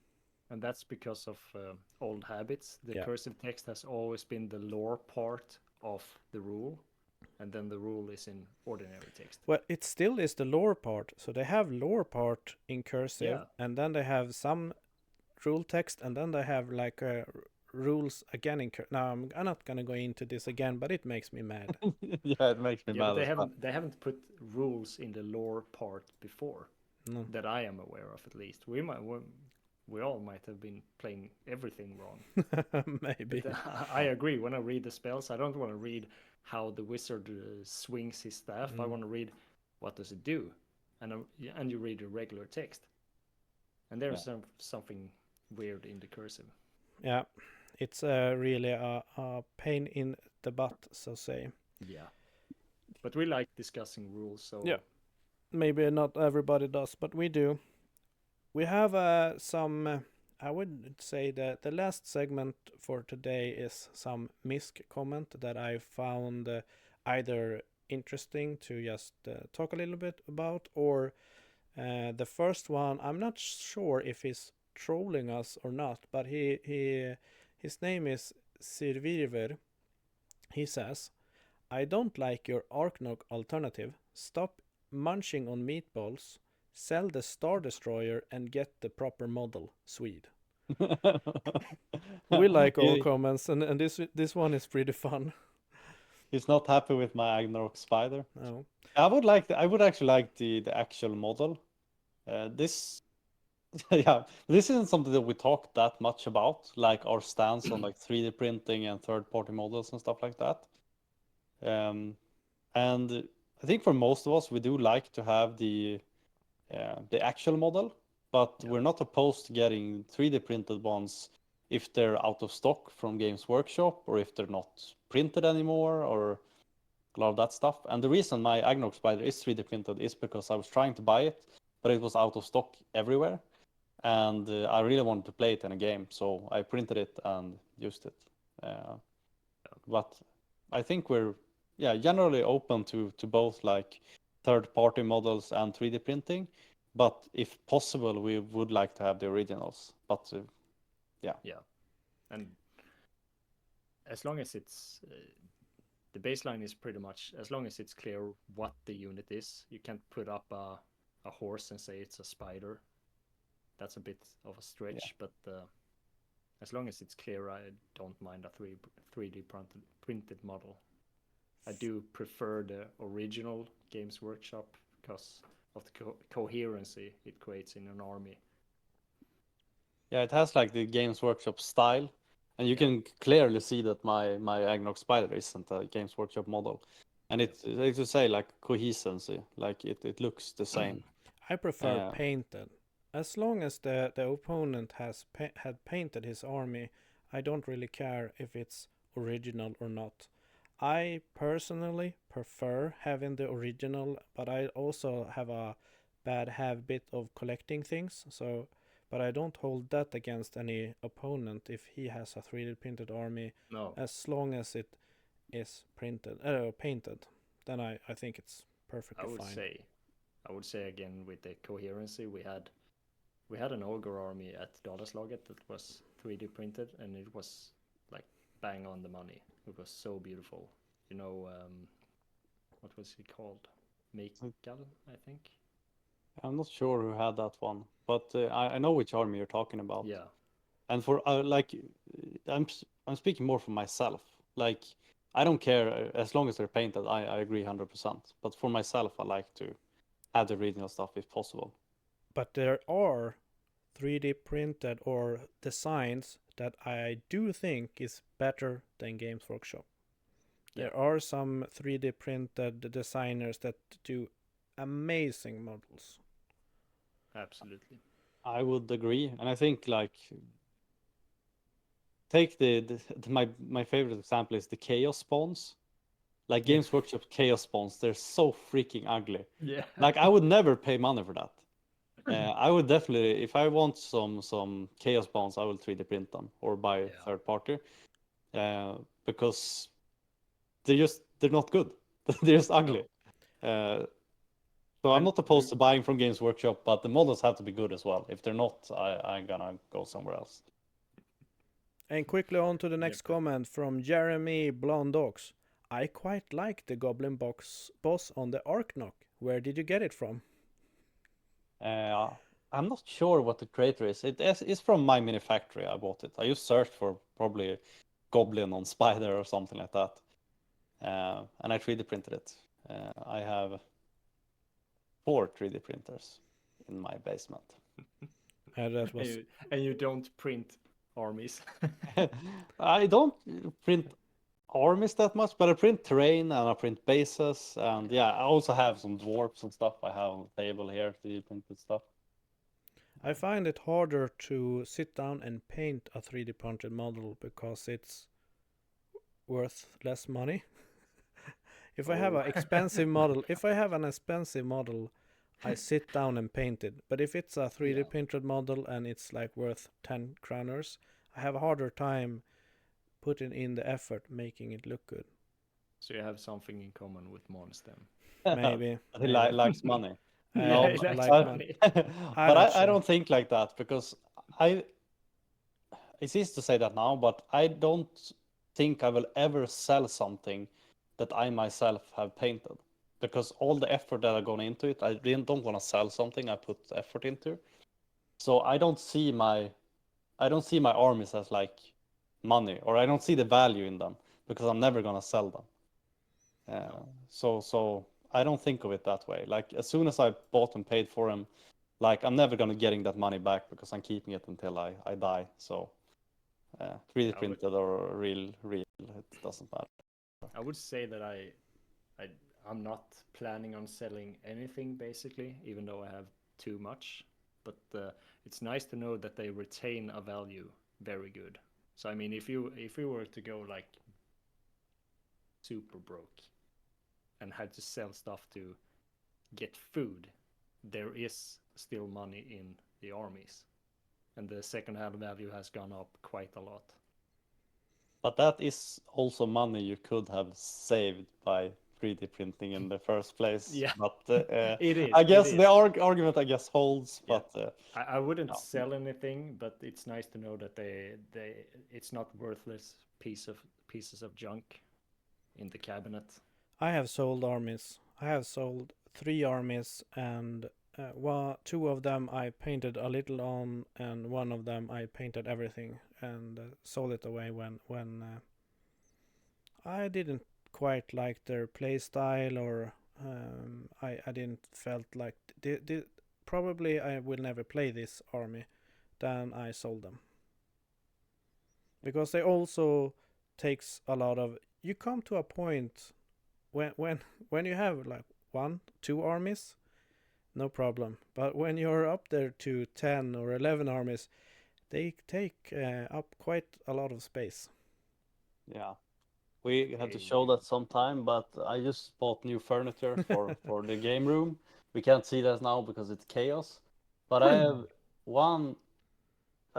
And that's because of old habits. The Yeah. cursive text has always been the lore part of the rule, and then the rule is in ordinary text. Well, it still is the lore part. So they have lore part in cursive, Yeah. and then they have some rule text, and then they have like rules again in cursive. Now I'm not gonna go into this again, but it makes me mad. Yeah, it makes me Yeah, but mad as well. they haven't put rules in the lore part before No. that I am aware of, at least. We all might have been playing everything wrong. Maybe. But, I agree. When I read the spells, I don't want to read how the wizard swings his staff. I want to read what does it do, and you read the regular text. And there's something weird in the cursive. Yeah, it's really a pain in the butt, so say. Yeah, but we like discussing rules, so Yeah. maybe not everybody does, but we do. We have some. I would say that the last segment for today is some Misc comment that I found either interesting to just talk a little bit about, or the first one. I'm not sure if he's trolling us or not, but his name is Sirvirver. He says, I don't like your Arknok alternative. Stop munching on meatballs, sell the Star Destroyer, and get the proper model, Swede. We like all comments, and this one is pretty fun. He's not happy with my Agnarok spider. No. I would actually like the actual model. This yeah, this isn't something that we talk that much about, like our stance on like 3D printing and third-party models and stuff like that. And I think for most of us, we do like to have the actual model, but Yeah. we're not opposed to getting 3D printed ones if they're out of stock from Games Workshop or if they're not printed anymore or a lot of that stuff. And the reason my Agnarok spider is 3D printed is because I was trying to buy it, but it was out of stock everywhere. And I really wanted to play it in a game, so I printed it and used it. But I think we're generally open to both like third-party models and 3D printing. But if possible, we would like to have the originals. But Yeah. And as long as it's the baseline is pretty much, as long as it's clear what the unit is, you can't put up a horse and say it's a spider. That's a bit of a stretch, but as long as it's clear, I don't mind a 3D printed model. I do prefer the original Games Workshop because of the coherency it creates in an army. Yeah, it has like the Games Workshop style, and you can clearly see that my Agnarok spider isn't a Games Workshop model. And it's like to say like coherency, like it looks the same. I prefer painted. As long as the opponent has had painted his army, I don't really care if it's original or not. I personally prefer having the original, but I also have a bad habit of collecting things. So, but I don't hold that against any opponent if he has a 3D printed army. No. As long as it is painted, then I think it's perfectly fine. I would say again with the coherency, we had an ogre army at Dalaslaget that was 3D printed, and it was like bang on the money. It was so beautiful. You know, what was it called? Meikal, I think. I'm not sure who had that one, but I know which army you're talking about. Yeah. And for like, I'm speaking more for myself. Like, I don't care as long as they're painted. I agree 100%. But for myself, I like to have the original stuff if possible. But there are 3D printed or designs that I do think is better than Games Workshop. There are some 3D printed designers that do amazing models. Absolutely. I would agree, and I think like take my favorite example is the Chaos Spawns. Like Games Workshop Chaos Spawns, they're so freaking ugly. Yeah. Like I would never pay money for that. I would definitely, if I want some Chaos Spawns, I will 3D print them or buy third party, because they're not good. They're just ugly. So I'm not opposed to buying from Games Workshop, but the models have to be good as well. If they're not, I'm gonna go somewhere else. And quickly on to the next comment from Jeremy Blondox. I quite like the Goblin boss on the Arknok. Where did you get it from? I'm not sure what the creator is. It's from my mini factory. I bought it. I just searched for probably Goblin on Spider or something like that, and I 3D printed it. I have 4 3D printers in my basement. That was... And you don't print armies. I don't print armies that much, but I print terrain and I print bases, and I also have some dwarfs and stuff. I have on the table here 3D printed stuff. I find it harder to sit down and paint a 3D printed model because it's worth less money. If I have an expensive model, I sit down and paint it. But if it's a 3D Yeah. printed model and it's like worth 10 kroners, I have a harder time putting in the effort making it look good. So you have something in common with Måns then. Maybe. He maybe. likes money. Yeah, No, he but likes like money. I'm but not I sure. don't think like that because I it's easy to say that now, but I don't think I will ever sell something that I myself have painted because all the effort that I've gone into it, I really don't want to sell something I put effort into. So I don't see my armies as like money, or I don't see the value in them because I'm never gonna sell them. So I don't think of it that way. Like as soon as I bought and paid for them, like I'm never gonna getting that money back because I'm keeping it until I die. So 3D printed or real, it doesn't matter. I would say that I'm not planning on selling anything basically, even though I have too much. But it's nice to know that they retain a value very good. So I mean, if you were to go like super broke and had to sell stuff to get food, there is still money in the armies, and the second-hand value has gone up quite a lot. But that is also money you could have saved by 3D printing in the first place. Yeah, But it is. I guess it the is. argument holds. Yeah. But I wouldn't no. sell anything, but it's nice to know that it's not worthless pieces of junk in the cabinet. I have sold armies. I have sold 3 armies, and two of them I painted a little on, and one of them I painted everything and sold it away when I didn't quite like their play style, or I didn't felt like probably I will never play this army. Then I sold them because they also takes a lot of. You come to a point when you have like 1, 2 armies, no problem. But when you're up there to 10 or 11 armies, they take up quite a lot of space. Yeah, we have to show that sometime. But I just bought new furniture for the game room. We can't see that now because it's chaos. But I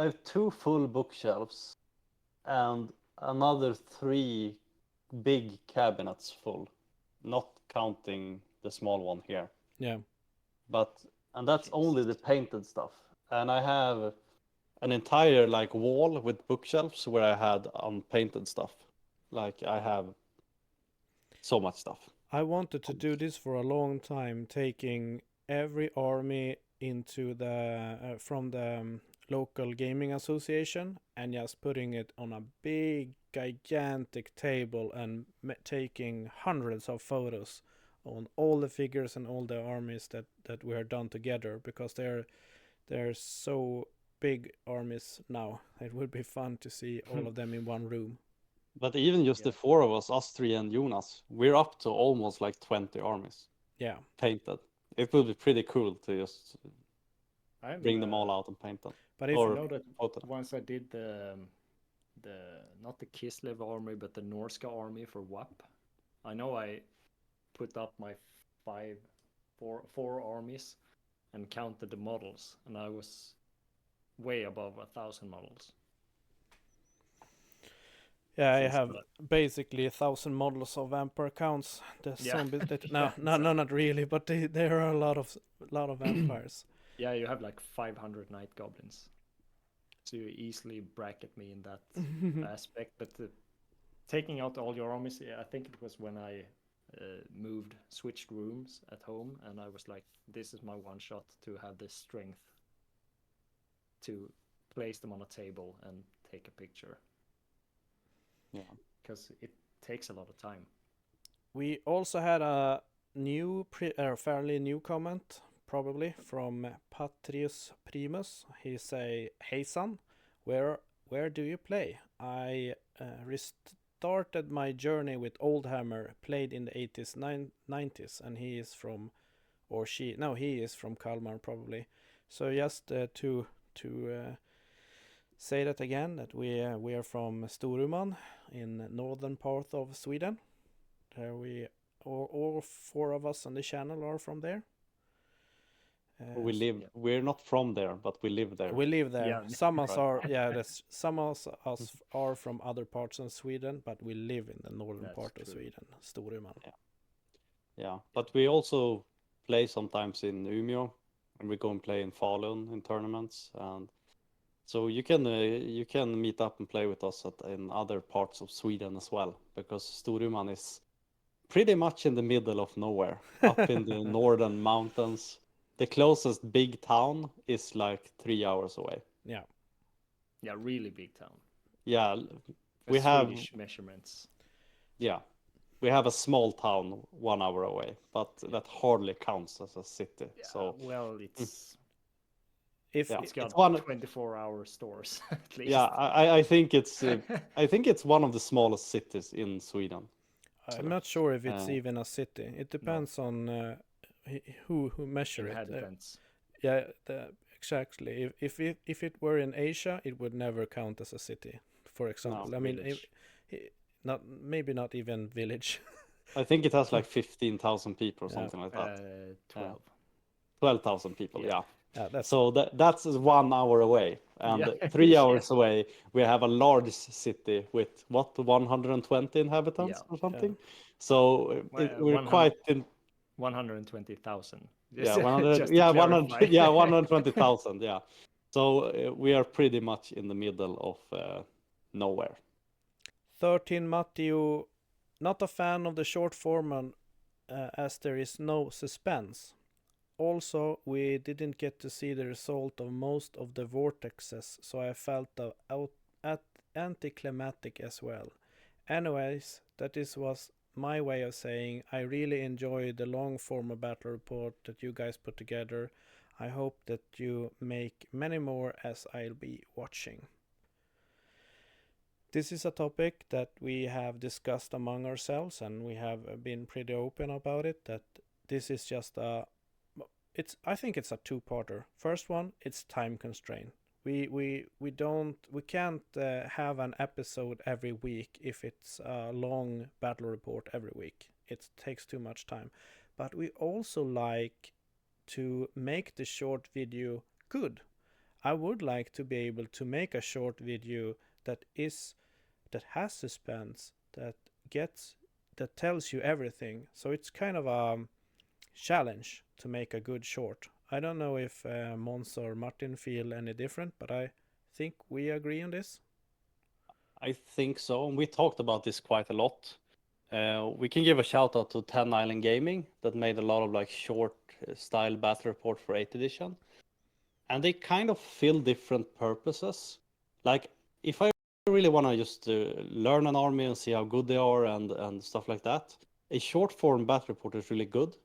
have 2 full bookshelves and another 3 big cabinets full, not counting the small one here. Yeah. And that's only the painted stuff. And I have an entire like wall with bookshelves where I had unpainted stuff. Like I have so much stuff. I wanted to do this for a long time, taking every army into the from the local gaming association and just putting it on a big gigantic table and taking hundreds of photos on all the figures and all the armies that we are done together, because they're so big armies now. It would be fun to see all of them in one room. But even just the 4 of us 3 and Jonas, we're up to almost like 20 armies. Yeah. Painted. It would be pretty cool to just bring them all out and paint them. But if you know that once I did the not the Kislev army but the Norska army for WAP, I know I put up my four armies and counted the models, and I was way above 1,000 models. Yeah, I have basically 1,000 models of vampire counts. The zombies no, not really, but there are a lot of vampires. Yeah, you have like 500 night goblins, so you easily bracket me in that aspect. But taking out all your armies, I think it was when I switched rooms at home, and I was like, this is my one shot to have the strength to place them on a table and take a picture. Yeah, because it takes a lot of time. We also had a fairly new comment, probably from Patrius Primus. He say, "Hey son, where do you play? I restarted my journey with Oldhammer, played in the 80s, 90s, and he is from Kalmar probably. So just to say that again, that we are from Storuman in northern part of Sweden. There all 4 of us on the channel are from there. We s- live. Yeah. We're not from there, but we live there. we live there. Yeah. Some us Right. are, yeah, some of us are from other parts of Sweden, but we live in the northern That's part of true. Sweden, Storuman. Yeah, but we also play sometimes in Umeå, and we go and play in Falun in tournaments, and so you can meet up and play with us in other parts of Sweden as well, because Storuman is pretty much in the middle of nowhere, up in the northern mountains. The closest big town is like 3 hours away. Yeah. Yeah, really big town. Yeah, For we have Swedish measurements. yeah, we have a small town 1 hour away, but that hardly counts as a city. Yeah, So well, it's If yeah, it's it's got one. 24-hour stores at least. Yeah, I think it's one of the smallest cities in Sweden. I'm not sure if it's Uh, even a city. It depends on who measure it. Inhabitants. Yeah, exactly. If it were in Asia, it would never count as a city. For example, No. I mean, Village. not maybe not even village. I think it has like 15,000 people or Yeah. something like that. 12. 12,000 people, Yeah. yeah. Yeah, that's So that's 1 hour away, and Yeah. 3 hours away we have a large city with what 120 inhabitants Yeah. or something. So we're 100 quite in 120,000. yeah Just 100 just to yeah clarify. 100 yeah 120,000 yeah. So we are pretty much in the middle of nowhere. 13 Matteo. Not a fan of the short form, as there is no suspense. Also, we didn't get to see the result of most of the vortexes, so I felt anticlimactic as well. Anyways, was my way of saying I really enjoy the long form of battle report that you guys put together. I hope that you make many more as I'll be watching. This is a topic that we have discussed among ourselves, and we have been pretty open about it. That this is just I think it's a two-parter. First one, it's time constraint. We can't have an episode every week if it's a long battle report every week. It takes too much time. But we also like to make the short video good. I would like to be able to make a short video that has suspense, that tells you everything. So it's kind of a challenge to make a good short. I don't know if Mons or Martin feel any different, but I think we agree on this. I think so, and we talked about this quite a lot. We can give a shout out to 10 Island Gaming that made a lot of like short style battle report for 8th edition, and they kind of fill different purposes. Like if I really want to just learn an army and see how good they are and stuff like that, a short form battle report is really good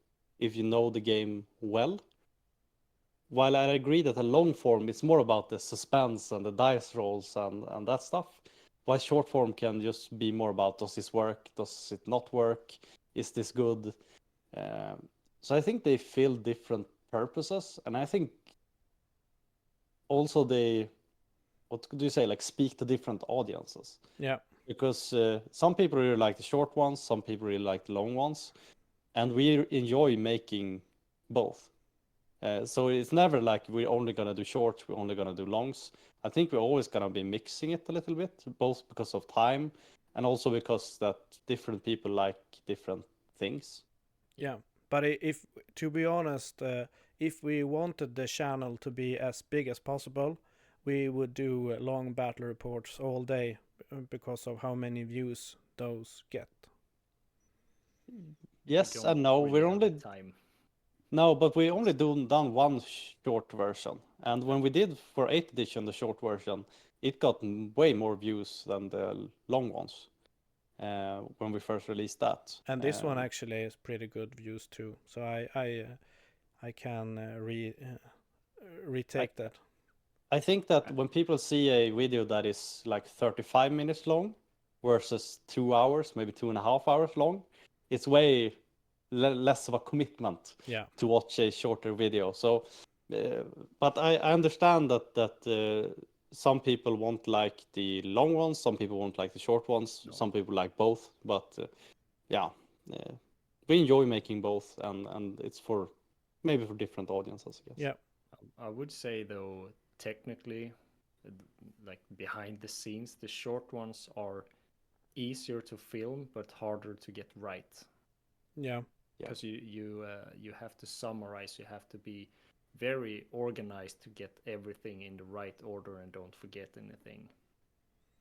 if you know the game well. While I agree that a long form is more about the suspense and the dice rolls and that stuff, while short form can just be more about does this work, does it not work, is this good? So I think they fill different purposes, and I think also they, what do you say, like speak to different audiences. Yeah. Because some people really like the short ones, some people really like the long ones, and we enjoy making both. So it's never like we're only gonna do shorts, we're only gonna do longs. I think we're always gonna be mixing it a little bit, both because of time and also because that different people like different things. Yeah, but if to be honest, if we wanted the channel to be as big as possible, we would do long battle reports all day because of how many views those get. Yes and no, we're only time. no, but we only done one short version, and when we did for 8th edition the short version, it got way more views than the long ones when we first released that. And this one actually is pretty good views too. So I can retake that. I think that when people see a video that is like 35 minutes long versus 2 hours, maybe 2.5 hours long, it's way less of a commitment Yeah. to watch a shorter video. So, but I understand that some people won't like the long ones, some people won't like the short ones, some people like both. But yeah, we enjoy making both, and it's for maybe for different audiences, I guess. Yeah. I would say though, technically, uh, like behind the scenes, the short ones are easier to film but harder to get right. Yeah. Yeah. Because you have to summarize, you have to be very organized to get everything in the right order and don't forget anything.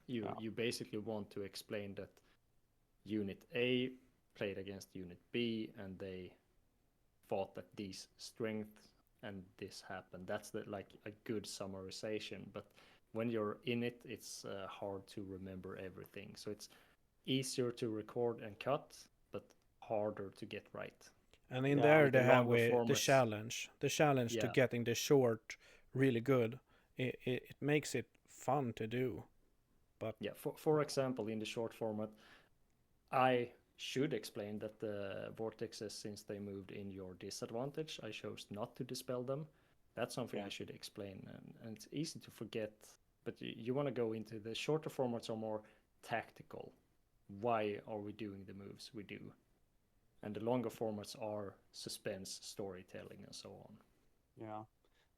You basically want to explain that Unit A played against Unit B and they fought at these strengths and this happened. That's like a good summarization. But when you're in it, it's hard to remember everything. So it's easier to record and cut, but harder to get right. And in Yeah, there With the they have longer the formats, challenge to yeah, getting the short really good. It makes it fun to do. But yeah. For example, in the short format, I should explain that the vortexes, since they moved in your disadvantage, I chose not to dispel them. That's something Yeah. I should explain, and it's easy to forget. But you want to go into the shorter formats are more tactical. Why are we doing the moves we do? And the longer formats are suspense, storytelling, and so on. Yeah.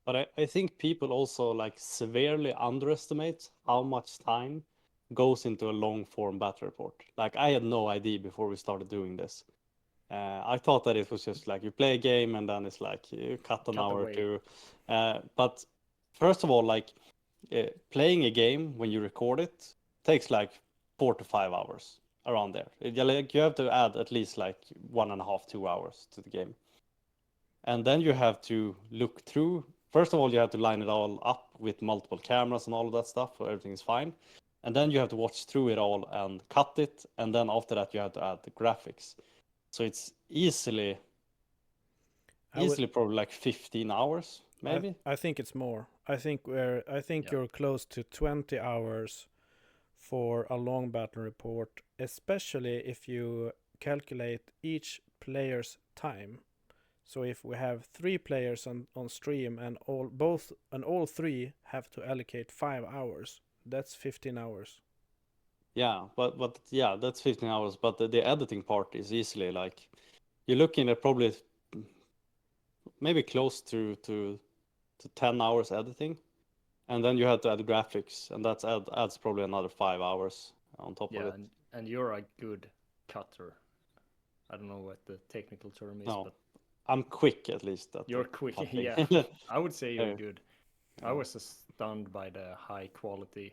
But I think people also like severely underestimate how much time goes into a long form battle report. Like I had no idea before we started doing this. I thought that it was just like you play a game and then it's like you cut an Cut hour or away. two. But first of all, like playing a game when you record it takes like 4 to 5 hours around there. Like you have to add at least like 1.5, 2 hours to the game. And then you have to look through. First of all, you have to line it all up with multiple cameras and all of that stuff, so everything is fine. And then you have to watch through it all and cut it. And then after that, you have to add the graphics. So it's easily I would probably like 15 hours, maybe. I think it's more. I think Yeah. you're close to 20 hours for a long battle report, especially if you calculate each player's time. So if we have 3 players on stream and all three have to allocate 5 hours, that's 15 hours. Yeah, but yeah, that's 15 hours. But the editing part is easily like you're looking at probably maybe close to 10 hours editing. And then you have to add graphics, and adds probably another 5 hours on top of Yeah, it. and you're a good cutter. I don't know what the technical term is, No, but I'm quick at least at you're the quick. cutting. Yeah, I would say you're Uh, good. I yeah, was stunned by the high quality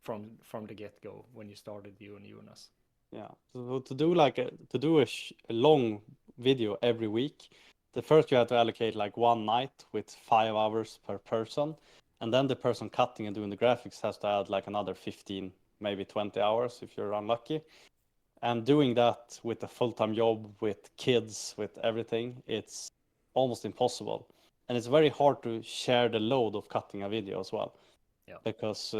from the get go when you started, you and Jonas. yeah. So to do like a long video every week, the first you have to allocate like one night with 5 hours per person, and then the person cutting and doing the graphics has to add like another 15, maybe 20 hours if you're unlucky. And doing that with a full-time job, with kids, with everything, it's almost impossible. And it's very hard to share the load of cutting a video as well. Yeah. Because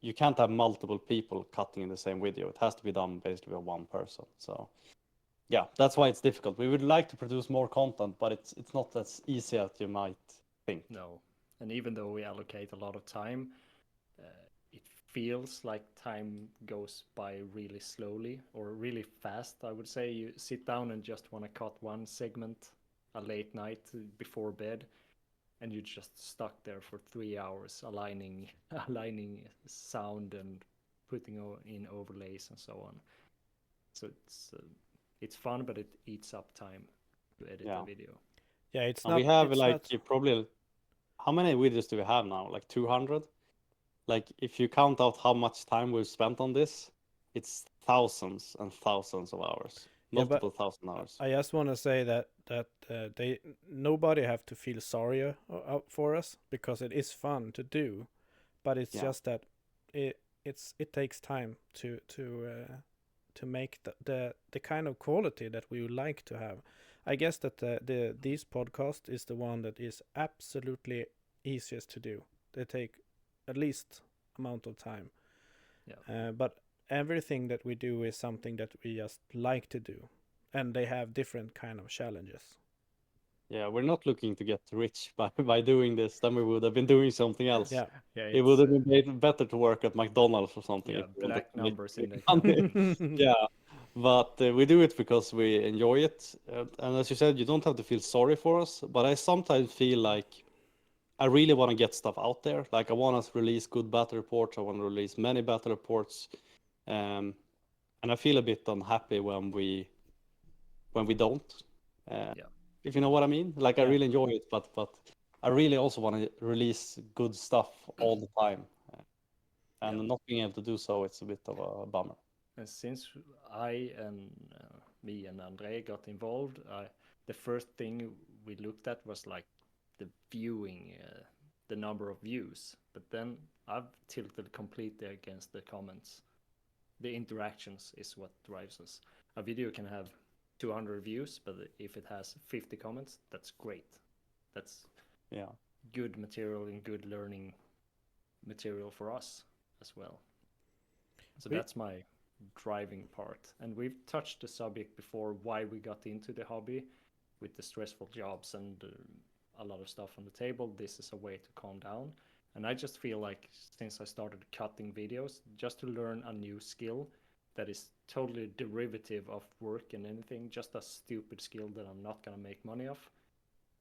you can't have multiple people cutting in the same video. It has to be done basically by one person. So yeah, that's why it's difficult. We would like to produce more content, but it's not as easy as you might think. No, and even though we allocate a lot of time, it feels like time goes by really slowly or really fast. I would say you sit down and just want to cut one segment a late night before bed, and you're just stuck there for 3 hours aligning aligning sound and putting in overlays and so on. So it's fun, but it eats up time to edit Yeah. a video. Yeah, it's And we not have it's like not probably, how many videos do we have now? Like 200? Like if you count out how much time we've spent on this, it's thousands and thousands of hours, yeah, but multiple thousand hours. I just want to say that they nobody have to feel sorry for us because it is fun to do, but it's Yeah, just that it takes time to make the kind of quality that we would like to have. I guess that these podcast is the one that is absolutely easiest to do. They take at least amount of time, Yeah. but everything that we do is something that we just like to do, and they have different kind of challenges. yeah, we're not looking to get rich by doing this. Then we would have been doing something else. Yeah. Yeah, It would it's have been better to work at McDonald's or something yeah, if we wanted black to make numbers in the money. Yeah, But we do it because we enjoy it. And as you said, you don't have to feel sorry for us. But I sometimes feel like I really want to get stuff out there. Like I want to release good battle reports. I want to release many battle reports. And I feel a bit unhappy when we don't. Yeah. If you know what I mean. Like I Yeah. really enjoy it, but I really also want to release good stuff all the time. And Yeah. not being able to do so, it's a bit of a bummer. And since I and me and Andre got involved, the first thing we looked at was like the viewing, the number of views. But then I've tilted completely against the comments. The interactions is what drives us. A video can have 200 views, but if it has 50 comments, that's great. That's Yeah. good material and good learning material for us as well. So We that's my driving part. And we've touched the subject before, why we got into the hobby with the stressful jobs and a lot of stuff on the table. This is a way to calm down. And I just feel like since I started cutting videos, just to learn a new skill that is totally derivative of work and anything, just a stupid skill that I'm not gonna make money off.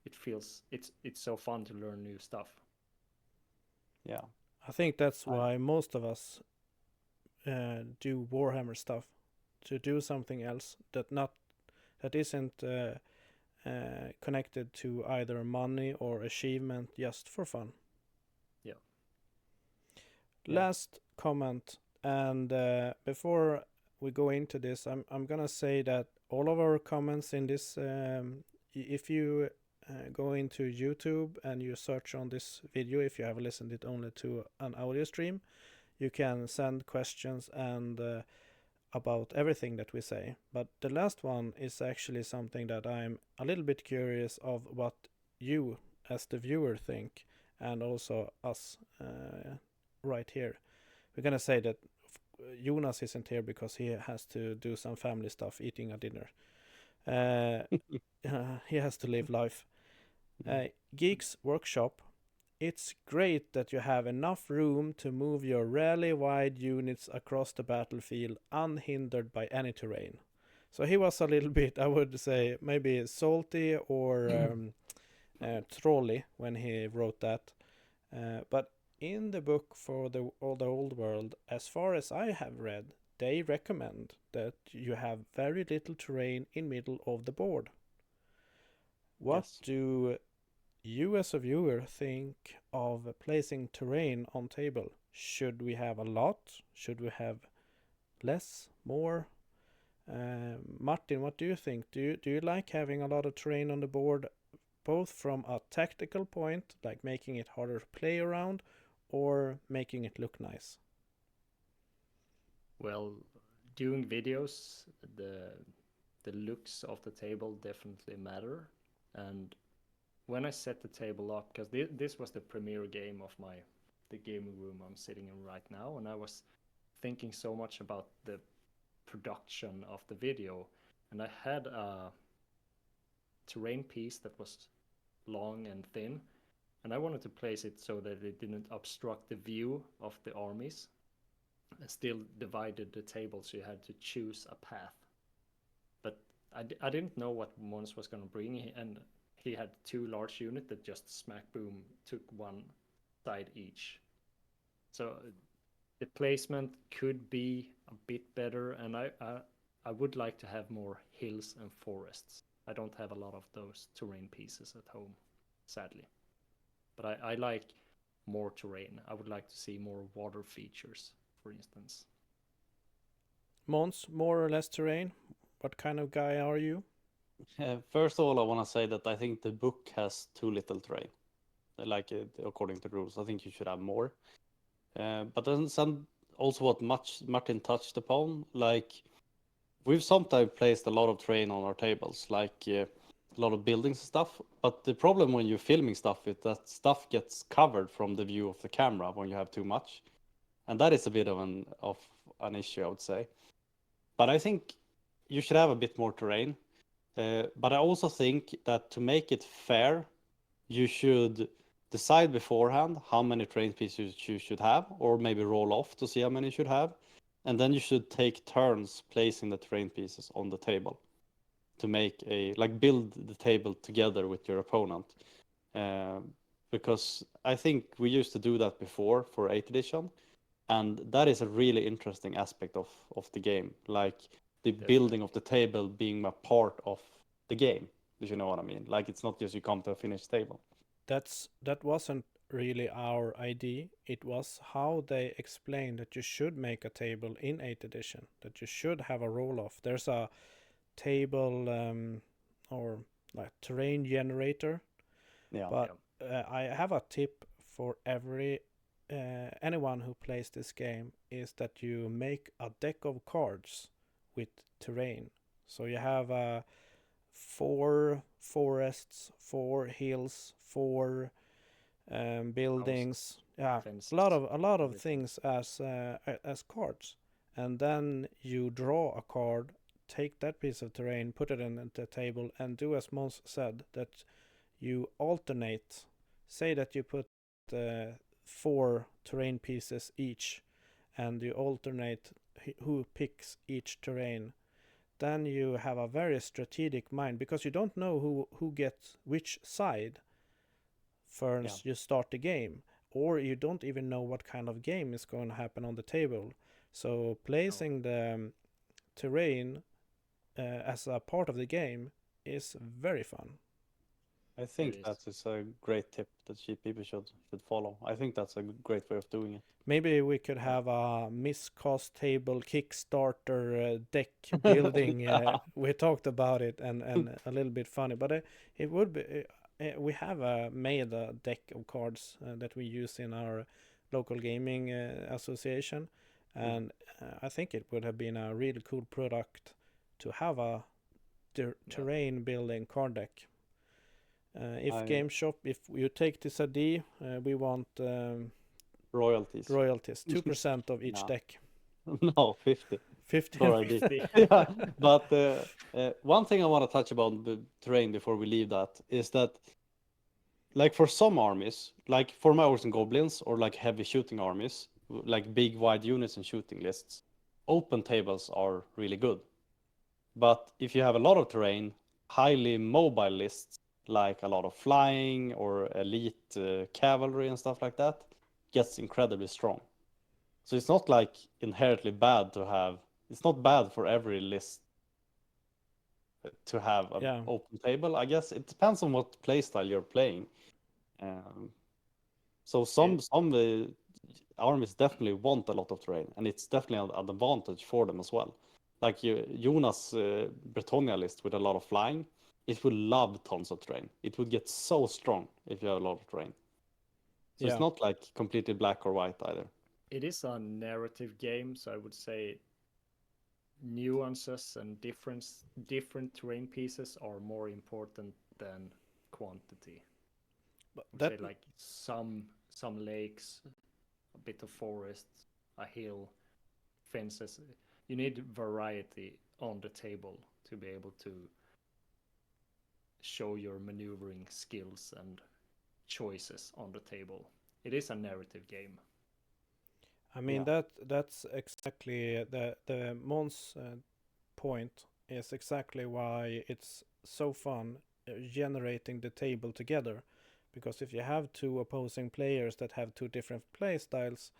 It feels it's so fun to learn new stuff. Yeah. I think that's I, why most of us do Warhammer stuff, to do something else that isn't connected to either money or achievement, just for fun. Yeah. Yeah. Last comment, and before we go into this, I'm gonna say that all of our comments in this, if you go into YouTube and you search on this video, if you have listened it only to an audio stream, you can send questions and about everything that we say. But the last one is actually something that I'm a little bit curious of what you, as the viewer, think, and also us right here. We're gonna say that Jonas isn't here because he has to do some family stuff, eating a dinner. Uh, he has to live life. Geeks Workshop. It's great that you have enough room to move your rally wide units across the battlefield unhindered by any terrain. So he was a little bit, I would say, maybe salty or trolly when he wrote that. But in the book for the old world, as far as I have read, they recommend that you have very little terrain in middle of the board. What yes. do you as a viewer think of placing terrain on table? Should we have a lot? Should we have less? More? Martin, what do you think? Do you like having a lot of terrain on the board, both from a tactical point, like making it harder to play around, or making it look nice? Well, doing videos, the looks of the table definitely matter. And when I set the table up, because this was the premiere game of the gaming room I'm sitting in right now, and I was thinking so much about the production of the video, and I had a terrain piece that was long and thin, and I wanted to place it so that it didn't obstruct the view of the armies. I still divided the table, so you had to choose a path. But I didn't know what Mons was going to bring, and he had two large units that just smack boom took one side each. So the placement could be a bit better, and I would like to have more hills and forests. I don't have a lot of those terrain pieces at home, sadly. But I like more terrain. I would like to see more water features, for instance. Mons, more or less terrain? What kind of guy are you? First of all, I want to say that I think the book has too little terrain. Like according to the rules, I think you should have more. But then some also what Martin touched upon, like we've sometimes placed a lot of terrain on our tables, like a lot of buildings and stuff. But the problem when you're filming stuff is that stuff gets covered from the view of the camera when you have too much, and that is a bit of an issue, I would say. But I think you should have a bit more terrain. But I also think that to make it fair, you should decide beforehand how many terrain pieces you should have, or maybe roll off to see how many you should have. and then you should take turns placing the terrain pieces on the table to make build the table together with your opponent. Because I think we used to do that before for 8th edition, and that is a really interesting aspect of the game, like the building of the table being a part of the game, if you know what I mean. Like, it's not just you come to a finished table. That wasn't really our idea. It was how they explained that you should make a table in 8th edition, that you should have a roll off. There's a table or like terrain generator. Yeah. But I have a tip for anyone who plays this game, is that you make a deck of cards with terrain. So you have 4 forests, 4 hills, 4 buildings. Yeah, Fences, a lot of everything. things as cards, and then you draw a card, take that piece of terrain, put it in the table, and do as Mons said, that you alternate. Say that you put 4 terrain pieces each, and you alternate who picks each terrain. Then you have a very strategic mind, because you don't know who gets which side first you start the game, or you don't even know what kind of game is going to happen on the table. So placing the terrain as a part of the game is very fun. I think that is a great tip that people should follow. I think that's a great way of doing it. Maybe we could have a Miscast table Kickstarter deck building. We talked about it, and a little bit funny, but it would be. We have made a deck of cards that we use in our local gaming association, and I think it would have been a really cool product to have a terrain building card deck. If Game Shop, if you take this idea, we want royalties. 2% of each No. deck. No, 50. 50. Yeah. But one thing I want to touch about the terrain before we leave that is that, like, for some armies, like for my Orcs and Goblins, or like heavy shooting armies, like big wide units and shooting lists, open tables are really good. But if you have a lot of terrain, highly mobile lists, like a lot of flying or elite cavalry and stuff like that, gets incredibly strong. So it's not like inherently bad to have. It's not bad for every list to have an open table. I guess it depends on what playstyle you're playing. So some armies definitely want a lot of terrain, and it's definitely an advantage for them as well. Like Jonas' Bretonia list with a lot of flying, it would love tons of terrain. It would get so strong if you have a lot of terrain. So it's not like completely black or white either. It is a narrative game, so I would say nuances and different terrain pieces are more important than quantity. But say like some lakes, a bit of forest, a hill, fences. You need variety on the table to be able to show your maneuvering skills and choices on the table. It is a narrative game. I mean, that's exactly the Mons point is exactly why it's so fun generating the table together, because if you have 2 opposing players that have 2 different play styles,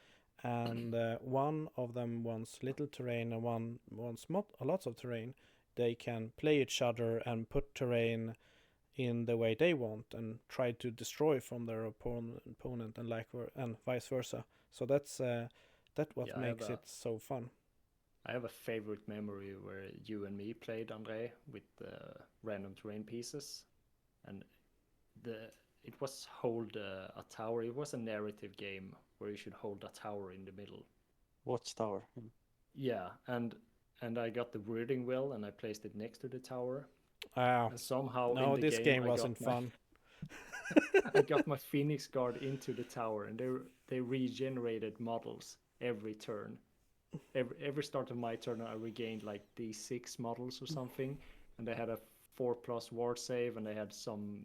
and one of them wants little terrain and one wants lots of terrain, they can play each other and put terrain in the way they want and try to destroy from their opponent and vice versa. So that's what makes it so fun. I have a favorite memory where you and me played, Andre, with random terrain pieces, and it was hold a tower. It was a narrative game where you should hold a tower in the middle. Watchtower. Yeah, and I got the wording wheel and I placed it next to the tower. And somehow no, this game wasn't fun. I got my Phoenix Guard into the tower, and they regenerated models every turn. Every start of my turn, I regained like these 6 models or something, and they had a 4+ ward save, and they had some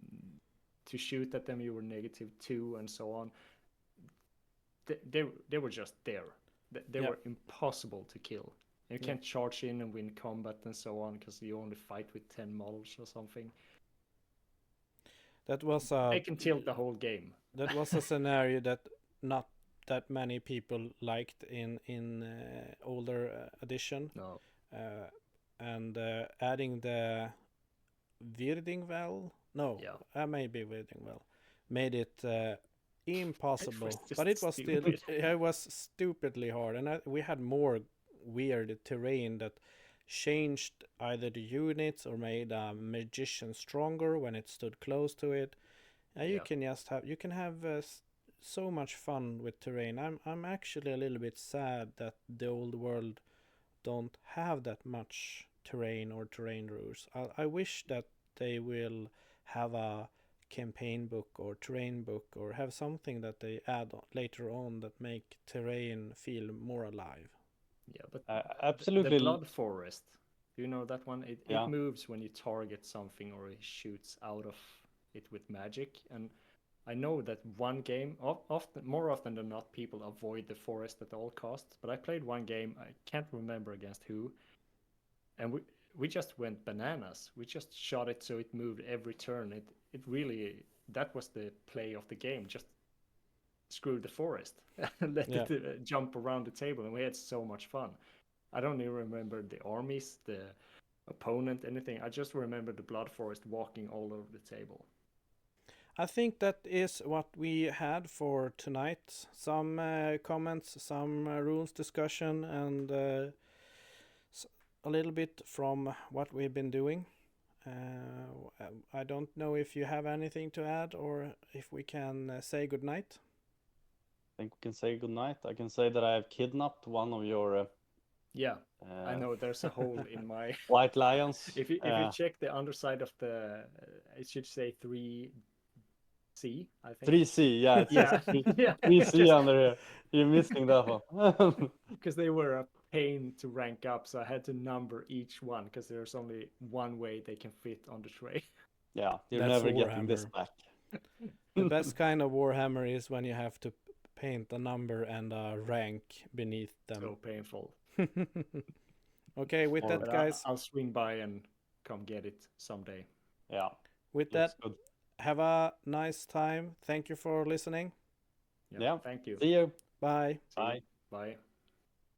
to shoot at them. You were -2, and so on. They were just there. They Yeah. were impossible to kill. You Yeah. can't charge in and win combat and so on because you only fight with 10 models or something. That was They can tilt the whole game. that was a scenario that not that many people liked in older edition. No. And adding the Virdingvel, no, Yeah. maybe Virdingvel, made it impossible. just But it was still, stupid. it was stupidly hard, and we had more weird terrain that changed either the units or made a magician stronger when it stood close to it. And you Yeah. can just have so much fun with terrain. I'm actually a little bit sad that the old world don't have that much terrain or terrain rules. I wish that they will have a campaign book or terrain book or have something that they add later on that make terrain feel more alive. Yeah, but absolutely. the Blood Forest, do you know that one? It Yeah. moves when you target something or it shoots out of it with magic. And I know that one game, more often than not, people avoid the forest at all costs. But I played one game, I can't remember against who, and we just went bananas. We just shot it so it moved every turn. It really, that was the play of the game. Just screw the forest and let Yeah. it jump around the table, and we had so much fun. I don't even remember the armies, the opponent, anything. I just remember the Blood Forest walking all over the table. I think that is what we had for tonight. Some comments, some rules discussion, and a little bit from what we've been doing. I don't know if you have anything to add or if we can say goodnight. I think we can say goodnight. I can say that I have kidnapped one of your Yeah, I know there's a hole in my white lions. If you check the underside of the, it should say 3C, I think. 3C, yeah. It Yeah, says yeah. 3C under here. You're missing that one. Because they were a pain to rank up, so I had to number each one because there's only one way they can fit on the tray. Yeah, you're That's never getting this Warhammer. back. The best kind of Warhammer is when you have to paint a number and a rank beneath them. So painful. Okay, with that, But guys, I'll swing by and come get it someday. Yeah, with looks that, good. have a nice time. Thank you for listening. Yeah. Thank you. See you. Bye. See you. Bye. Bye.